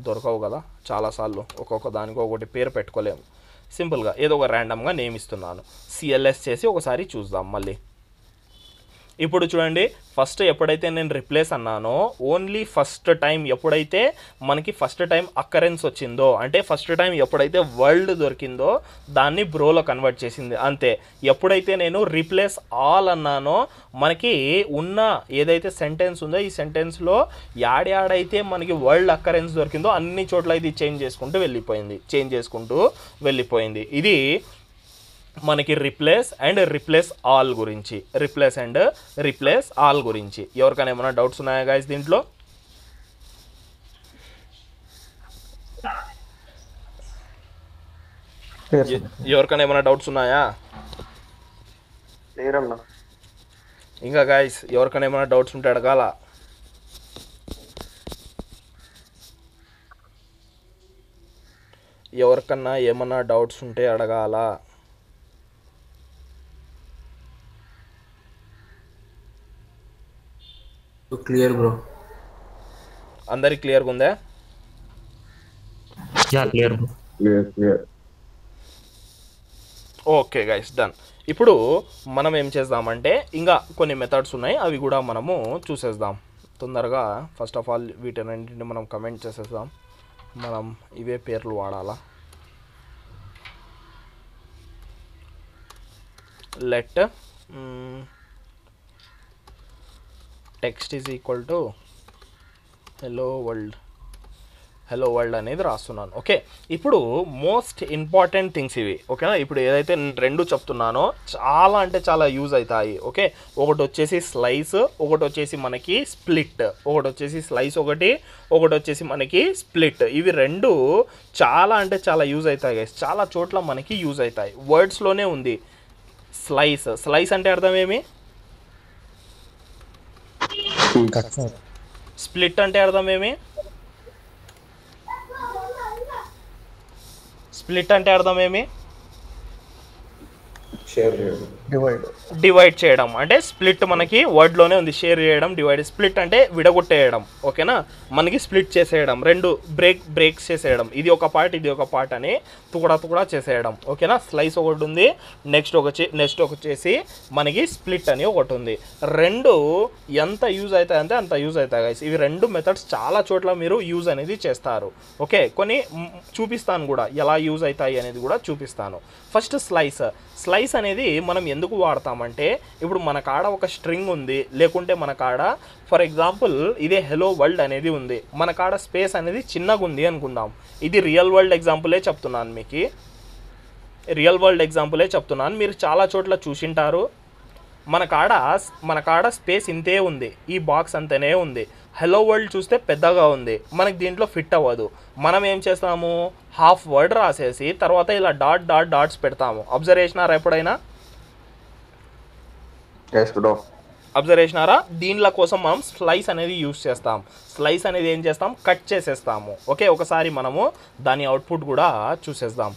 దొరకవు కదా, చాలాసార్లు ఒక్కొక్క దానికి ఒకటి పేరు పెట్టుకోలేము. సింపుల్గా ఏదో ఒక ర్యాండమ్గా నేమ్ ఇస్తున్నాను. సిఎల్ఎస్ చేసి ఒకసారి చూద్దాం మళ్ళీ. ఇప్పుడు చూడండి, ఫస్ట్ ఎప్పుడైతే నేను రిప్లేస్ అన్నానో, ఓన్లీ ఫస్ట్ టైం ఎప్పుడైతే మనకి ఫస్ట్ టైం అక్కరెన్స్ వచ్చిందో, అంటే ఫస్ట్ టైం ఎప్పుడైతే వరల్డ్ దొరికిందో దాన్ని బ్రోలో కన్వర్ట్ చేసింది అంతే. ఎప్పుడైతే నేను రిప్లేస్ ఆల్ అన్నానో, మనకి ఉన్న ఏదైతే సెంటెన్స్ ఉందో ఈ సెంటెన్స్లో యాడైతే మనకి వరల్డ్ అక్కరెన్స్ దొరికిందో అన్ని చోట్ల ఇది చేంజ్ చేసుకుంటూ వెళ్ళిపోయింది. ఇది మనకి రిప్లేస్ ఆల్ గురించి. ఎవరికైనా ఏమైనా డౌట్స్ ఉన్నాయా గైస్ దీంట్లో? ఎవరికైనా ఏమైనా డౌట్స్ ఉన్నాయా? ఇంకా గైస్ ఎవరికైనా ఏమైనా డౌట్స్ ఉంటే అడగాల. ఎవరికన్నా ఏమన్నా డౌట్స్ ఉంటే అడగాల. Clear bro. అందరికి క్లియర్గా ఉందా? Yeah clear bro. Clear. Okay guys, done. ఇప్పుడు మనం ఏం చేద్దామంటే ఇంకా కొన్ని మెథడ్స్ ఉన్నాయి, అవి కూడా మనము చూసేద్దాం తొందరగా. ఫస్ట్ ఆఫ్ ఆల్ వీటన్నింటిని మనం కమెంట్ చేసేద్దాం. మనం ఇవే పేర్లు వాడాలా. Let text is equal to hello world అనేది రాస్తున్నాను. ఓకే, ఇప్పుడు మోస్ట్ ఇంపార్టెంట్ థింగ్స్ ఇవి. ఓకేనా, ఇప్పుడు ఏదైతే నేను రెండు చెప్తున్నానో చాలా అంటే చాలా యూజ్ అవుతాయి. ఓకే, ఒకటి వచ్చేసి స్లైస్, ఒకటి వచ్చేసి మనకి స్ప్లిట్. ఒకటి వచ్చేసి స్లైస్, ఒకటి వచ్చేసి మనకి స్ప్లిట్. ఇవి రెండు చాలా అంటే చాలా యూజ్ అవుతాయి గైస్. చాలా చోట్ల మనకి యూజ్ అవుతాయి. వర్డ్స్లోనే ఉంది స్లైస్ అంటే అర్థం ఏమి? స్ప్లిట్ అంటే అర్థం ఏమి? స్ప్లిట్ అంటే అర్థం ఏమి? షేర్ చేయడం, డివైడ్ చేయడం. అంటే స్ప్లిట్ మనకి వర్డ్లోనే ఉంది, షేర్ చేయడం, డివైడ్. స్ప్లిట్ అంటే విడగొట్టేయడం. ఓకేనా, మనకి స్ప్లిట్ చేసేయడం, రెండు బ్రేక్స్ చేసేయడం. ఇది ఒక పార్ట్, ఇది ఒక పార్ట్ అని తుకడా చేసేయడం. ఓకేనా, స్లైస్ ఒకటి ఉంది, నెక్స్ట్ వచ్చేసి మనకి స్ప్లిట్ అని ఒకటి ఉంది. రెండు ఎంత యూజ్ అవుతాయి అంటే అంత యూజ్ అవుతాయి గైస్. ఇవి రెండు మెథడ్స్ చాలా చోట్ల మీరు యూజ్ అనేది చేస్తారు. ఓకే, కొన్ని చూపిస్తాను కూడా, ఎలా యూజ్ అవుతాయి అనేది కూడా చూపిస్తాను. ఫస్ట్ స్లైస్ అనేది మనం ఎందుకు వాడతామంటే, ఇప్పుడు మన కాడ ఒక స్ట్రింగ్ ఉంది, లేకుంటే మన కాడ ఫర్ ఎగ్జాంపుల్ ఇదే హలో వరల్డ్ అనేది ఉంది, మన కాడ స్పేస్ అనేది చిన్నగా ఉంది అనుకుందాం. ఇది రియల్ వరల్డ్ ఎగ్జాంపులే చెప్తున్నాను మీకు, మీరు చాలా చోట్ల చూసింటారు. మన కాడ స్పేస్ ఇంతే ఉంది, ఈ బాక్స్ అంతనే ఉంది. హలో వరల్డ్ చూస్తే పెద్దగా ఉంది, మనకి దీంట్లో ఫిట్ అవ్వదు. మనం ఏం చేస్తాము, హాఫ్ వర్డ్ రాసేసి తర్వాత ఇలా డాట్స్ పెడతాము. అబ్జర్వ్ చేసినారా ఎప్పుడైనా? దీనిల కోసం మనం స్లైస్ అనేది యూజ్ చేస్తాం. స్లైస్ అనేది ఏం చేస్తాం, కట్ చేసేస్తాము. ఓకే, ఒకసారి మనము దాని అవుట్పుట్ కూడా చూసేద్దాం.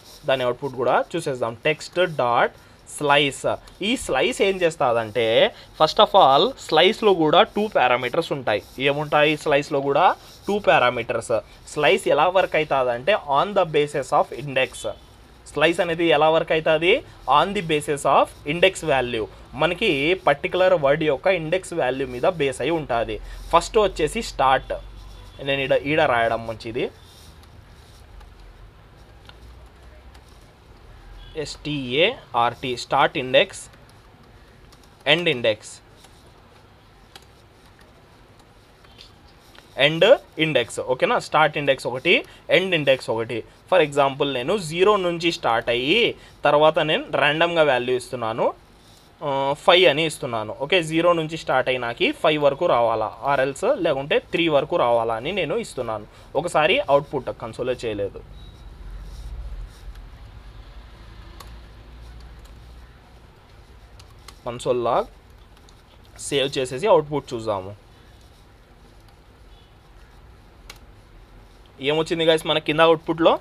Text dot slice. ఈ స్లైస్ ఏం చేస్తుందంటే, ఫస్ట్ ఆఫ్ ఆల్ స్లైస్లో కూడా 2 పారామీటర్స్ ఉంటాయి. ఏముంటాయి స్లైస్లో కూడా? 2 పారామీటర్స్. స్లైస్ ఎలా వర్క్ అవుతుందంటే on the basis of index. Slice అనేది ఎలా వర్క్ అవుతుంది? On the basis of index value. మనకి పర్టికులర్ వర్డ్ యొక్క ఇండెక్స్ వాల్యూ మీద బేస్ అయి ఉంటుంది. ఫస్ట్ వచ్చేసి స్టార్ట్, నేను ఈడ రాయడం మంచిది. START, start index, end index. ఓకేనా, స్టార్ట్ ఇండెక్స్ ఒకటి, ఎండ్ ఇండెక్స్ ఒకటి. ఫర్ ఎగ్జాంపుల్ నేను 0 నుంచి స్టార్ట్ అయ్యి తర్వాత నేను ర్యాండమ్గా వాల్యూ ఇస్తున్నాను, 5 అని ఇస్తున్నాను. ఓకే, 0 నుంచి స్టార్ట్ అయినాకి 5 వరకు రావాలా, ఆర్ఎల్స్ లేకుంటే 3 వరకు రావాలా అని నేను ఇస్తున్నాను. ఒకసారి అవుట్పుట్ కన్సోల్ చేయలేదు. కన్సోల్ లాగ్ సేవ్ చేసేసి అవుట్పుట్ చూద్దాము. ఏమొచ్చింది గైస్ మన కింద అవుట్పుట్లో?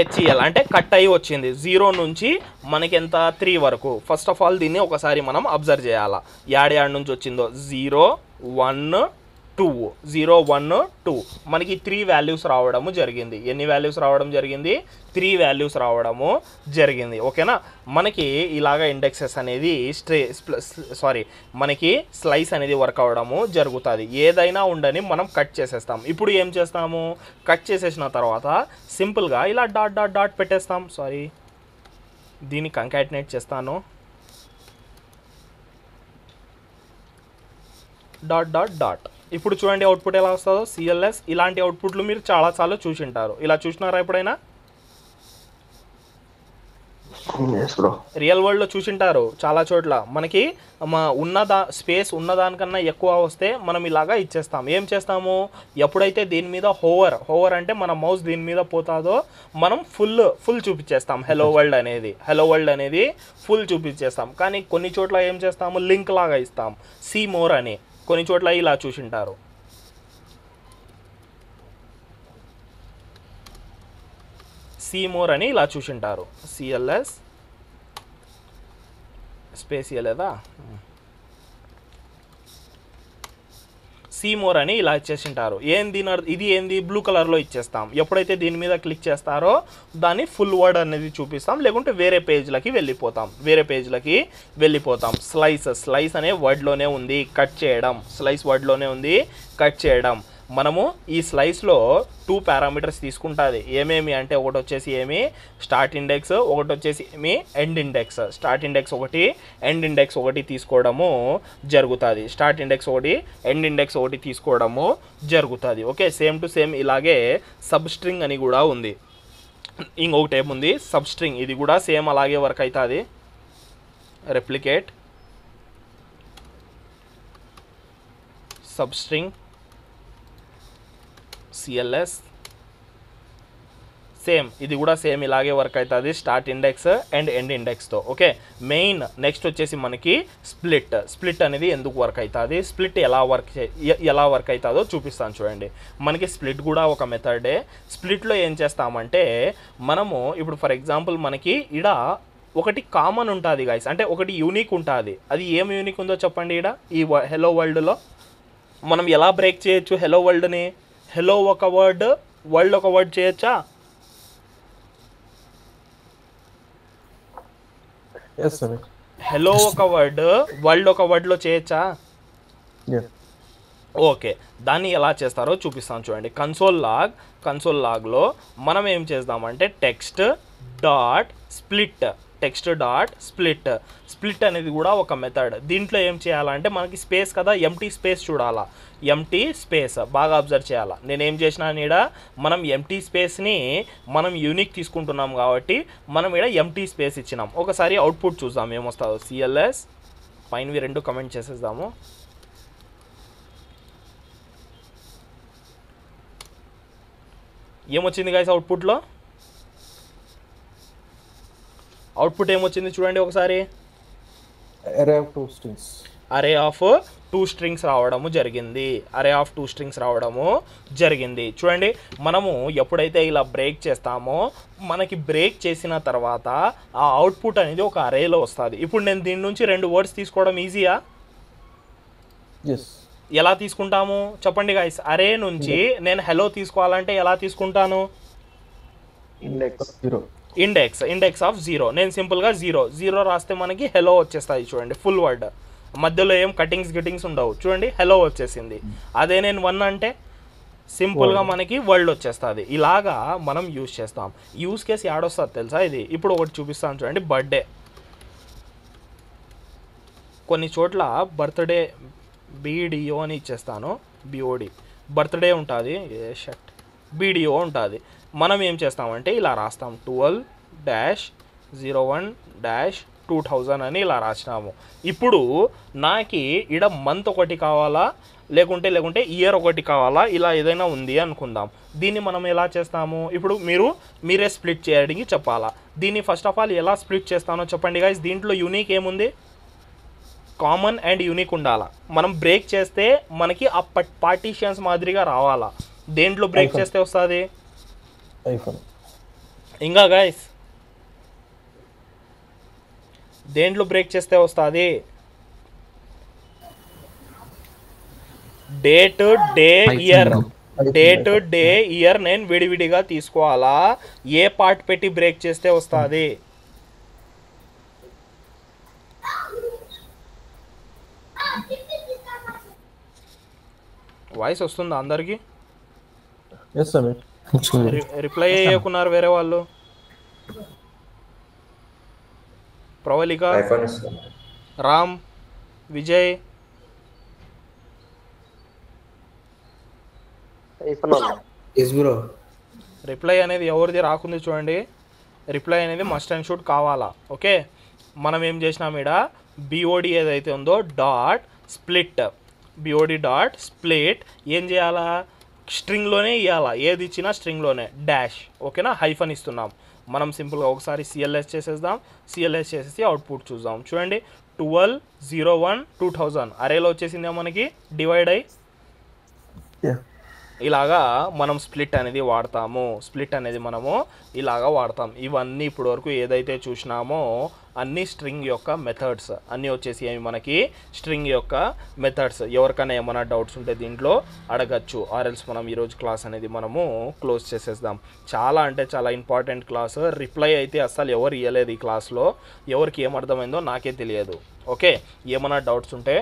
HCL అంటే కట్ అయ్యి వచ్చింది. 0 నుంచి మనకి ఎంత, 3 వరకు. ఫస్ట్ ఆఫ్ ఆల్ దీన్ని ఒకసారి మనం అబ్జర్వ్ చేయాలా, యాడ్ నుంచి వచ్చిందో. 0 1 2 మనకి 3 వాల్యూస్ రావడము జరిగింది. ఎన్ని వాల్యూస్ రావడం జరిగింది? 3 వాల్యూస్ రావడము జరిగింది. ఓకేనా, మనకి ఇలాగ ఇండెక్సెస్ అనేది మనకి స్లైస్ అనేది వర్క్ అవ్వడము జరుగుతుంది. ఏదైనా ఉండని మనం కట్ చేసేస్తాం. ఇప్పుడు ఏం చేస్తాము, కట్ చేసేసిన తర్వాత సింపుల్గా ఇలా డాట్ పెట్టేస్తాం. దీన్ని కంకాటినేట్ చేస్తాను. డాట్. ఇప్పుడు చూడండి అవుట్పుట్ ఎలా వస్తుందో. CLS ఇలాంటి అవుట్పుట్లు మీరు చాలాసార్లు చూసింటారు. ఇలా చూసినారా ఎప్పుడైనా? రియల్ వరల్డ్లో చూసింటారు చాలా చోట్ల. మనకి స్పేస్ ఉన్నదానికన్నా ఎక్కువ వస్తే మనం ఇలాగా ఇచ్చేస్తాం. ఏం చేస్తాము, ఎప్పుడైతే దీని మీద హోవర్ అంటే మన మౌస్ దీని మీద పోతాదో మనం ఫుల్ చూపించేస్తాం. హలో వరల్డ్ అనేది ఫుల్ చూపించేస్తాం. కానీ కొన్ని చోట్ల ఏం చేస్తాము, లింక్ లాగా ఇస్తాం, సీ మోర్ అని. కొన్ని చోట్ల ఇలా చూసింటారు. సీ మోర్ అని ఇలా చూసింటారు. CLS స్పేస్ ఇవ్వలేదా? సీ మోర్ అని ఇలా ఇచ్చేసింటారు. ఏంది ఇది ఏంది బ్లూ కలర్లో ఇచ్చేస్తాం. ఎప్పుడైతే దీని మీద క్లిక్ చేస్తారో దాన్ని ఫుల్ వర్డ్ అనేది చూపిస్తాం, లేకుంటే వేరే పేజ్లకి వెళ్ళిపోతాం. స్లైస్ అనే వర్డ్లోనే ఉంది కట్ చేయడం, స్లైస్ వర్డ్లోనే ఉంది కట్ చేయడం. మనము ఈ స్లైస్లో 2 పారామీటర్స్ తీసుకుంటుంది. ఏమేమి అంటే ఒకటి వచ్చేసి ఏమి స్టార్ట్ ఇండెక్స్, ఒకటి వచ్చేసి ఏమి ఎండ్ ఇండెక్స్. స్టార్ట్ ఇండెక్స్ ఒకటి, ఎండ్ ఇండెక్స్ ఒకటి తీసుకోవడము జరుగుతుంది. స్టార్ట్ ఇండెక్స్ ఒకటి, ఎండ్ ఇండెక్స్ ఒకటి తీసుకోవడము జరుగుతుంది. ఓకే, సేమ్ టు సేమ్ ఇలాగే సబ్ స్ట్రింగ్ అని కూడా ఉంది. ఇంకొకటి ఏముంది సబ్ స్ట్రింగ్, ఇది కూడా సేమ్ అలాగే వర్క్ అవుతుంది. Replicate substring CLS same, ఇది కూడా సేమ్ ఇలాగే వర్క్ అవుతుంది స్టార్ట్ ఇండెక్స్ అండ్ ఎండ్ ఇండెక్స్తో. ఓకే, మెయిన్ నెక్స్ట్ వచ్చేసి మనకి స్ప్లిట్ అనేది ఎందుకు వర్క్ అవుతుంది, స్ప్లిట్ ఎలా వర్క్ అవుతుందో చూపిస్తాను చూడండి. మనకి స్ప్లిట్ కూడా ఒక మెథడే. స్ప్లిట్లో ఏం చేస్తామంటే మనము ఇప్పుడు ఫర్ ఎగ్జాంపుల్ మనకి ఇడ ఒకటి కామన్ ఉంటుంది గైస్, అంటే ఒకటి యూనిక్ ఉంటుంది. అది ఏం యూనిక్ ఉందో చెప్పండి. ఇడ ఈ హెలో వరల్డ్లో మనం ఎలా బ్రేక్ చేయొచ్చు హెలో వరల్డ్ని? హెలో ఒక వర్డ్, వరల్డ్ ఒక వర్డ్ చేయొచ్చా? హెలో ఒక వర్డ్, వరల్డ్ ఒక వర్డ్లో చేయొచ్చా? ఓకే, దాన్ని ఎలా చేస్తారో చూపిస్తాను చూడండి. కన్సోల్ లాగ్లో మనం ఏం చేద్దామంటే టెక్స్ట్ డాట్ స్ప్లిట్ అనేది కూడా ఒక మెథడ్. దీంట్లో ఏం చేయాలంటే మనకి స్పేస్ కదా, ఎంటీ స్పేస్ చూడాలా. ఎంటీ స్పేస్ బాగా అబ్జర్వ్ చేయాలా. నేనేం చేసినా ఈడ మనం ఎంటీ స్పేస్ని మనం యూనిక్ తీసుకుంటున్నాం కాబట్టి మనం ఈడ ఎంటీ స్పేస్ ఇచ్చినాం. ఒకసారి అవుట్పుట్ చూద్దాం ఏమొస్తుందో. CLS పైనవి 2 కమెంట్ చేసేద్దాము. ఏమొచ్చింది గైస్ అవుట్పుట్లో? అవుట్పుట్ ఏమొచ్చింది చూడండి ఒకసారి. array of 2 strings. అరే ఆఫ్ 2 స్ట్రింగ్స్ రావడము జరిగింది. చూడండి, మనము ఎప్పుడైతే ఇలా బ్రేక్ చేస్తామో మనకి బ్రేక్ చేసిన తర్వాత ఆ అవుట్పుట్ అనేది ఒక అరేలో వస్తుంది. ఇప్పుడు నేను దీని నుంచి 2 వర్డ్స్ తీసుకోవడం ఈజీయా? ఎలా తీసుకుంటాము చెప్పండి గైస్? అరే నుంచి నేను హెలో తీసుకోవాలంటే ఎలా తీసుకుంటాను? Index of 0. నేను సింపుల్గా 0 రాస్తే మనకి హెలో వచ్చేస్తుంది చూడండి, ఫుల్ వర్డ్. మధ్యలో ఏం కటింగ్స్ ఉండవు చూడండి, హెలో వచ్చేసింది. అదే నేను 1 అంటే సింపుల్గా మనకి వరల్డ్ వచ్చేస్తుంది. ఇలాగా మనం యూజ్ చేస్తాం. యూజ్ కేసు యాడొస్తుంది తెలుసా? ఇది ఇప్పుడు ఒకటి చూపిస్తాను చూడండి. బర్త్డే, కొన్ని చోట్ల బర్త్డే BDO అని ఇచ్చేస్తాను. BOD బర్త్డే ఉంటుంది, BDO ఉంటుంది. మనం ఏం చేస్తామంటే ఇలా రాస్తాం 12-01-2000 అని ఇలా రాసినాము. ఇప్పుడు నాకు ఈడ మంత్ ఒకటి కావాలా, లేకుంటే ఇయర్ ఒకటి కావాలా, ఇలా ఏదైనా ఉంది అనుకుందాం. దీన్ని మనం ఎలా చేస్తాము? ఇప్పుడు మీరే స్ప్లిట్ చేయడానికి చెప్పాలా. దీన్ని ఫస్ట్ ఆఫ్ ఆల్ ఎలా స్ప్లిట్ చేస్తానో చెప్పండి గైస్. దీంట్లో యూనిక్ ఏముంది? కామన్ అండ్ యూనిక్ ఉండాలా. మనం బ్రేక్ చేస్తే మనకి ఆ పార్టీషన్స్ మాదిరిగా రావాలా. దేంట్లో బ్రేక్ చేస్తే వస్తుంది? ఇంకా గైస్ దేంట్లో బ్రేక్ చేస్తే వస్తుంది? డేట్ డే ఇయర్ నేను విడివిడిగా తీసుకోవాలా? ఏ పార్ట్ పెట్టి బ్రేక్ చేస్తే వస్తుంది? వాయిస్ వస్తుందా అందరికి? రిప్లై చేయకున్నారు వేరే వాళ్ళు. ప్రవళిక, రామ్, విజయ్, రిప్లై అనేది ఎవరిది రాకుంది చూడండి. రిప్లై అనేది మస్ట్ అండ్ షుడ్ కావాలా. ఓకే, మనం ఏం చేసినాం ఈడ BOD ఏదైతే ఉందో BOD డాట్ స్ప్లిట్ ఏం చేయాలా? స్ట్రింగ్లోనే ఇవ్వాలా. ఏది ఇచ్చినా స్ట్రింగ్లోనే డాష్. ఓకేనా, హైఫన్ ఇస్తున్నాం. మనం సింపుల్గా ఒకసారి CLS చేసేద్దాం. CLS చేసేసి అవుట్పుట్ చూద్దాం. చూడండి 12-01-2000 అరేలో వచ్చేసిందే మనకి డివైడ్ అయ్యి. ఇలాగా మనం స్ప్లిట్ అనేది వాడతాము. స్ప్లిట్ అనేది మనము ఇలాగా వాడతాం. ఇవన్నీ ఇప్పుడు వరకు ఏదైతే చూసినామో అన్ని స్ట్రింగ్ యొక్క మెథడ్స్ అన్నీ వచ్చేసి అవి మనకి స్ట్రింగ్ యొక్క మెథడ్స్. ఎవరికైనా ఏమైనా డౌట్స్ ఉంటే దీంట్లో అడగచ్చు. ఆర్ఎల్స్ మనం ఈరోజు క్లాస్ అనేది మనము క్లోజ్ చేసేద్దాం. చాలా అంటే చాలా ఇంపార్టెంట్ క్లాస్. రిప్లై అయితే అస్సలు ఎవరు ఇవ్వలేదు ఈ క్లాస్లో. ఎవరికి ఏమర్థమైందో నాకే తెలియదు. ఓకే, ఏమైనా డౌట్స్ ఉంటే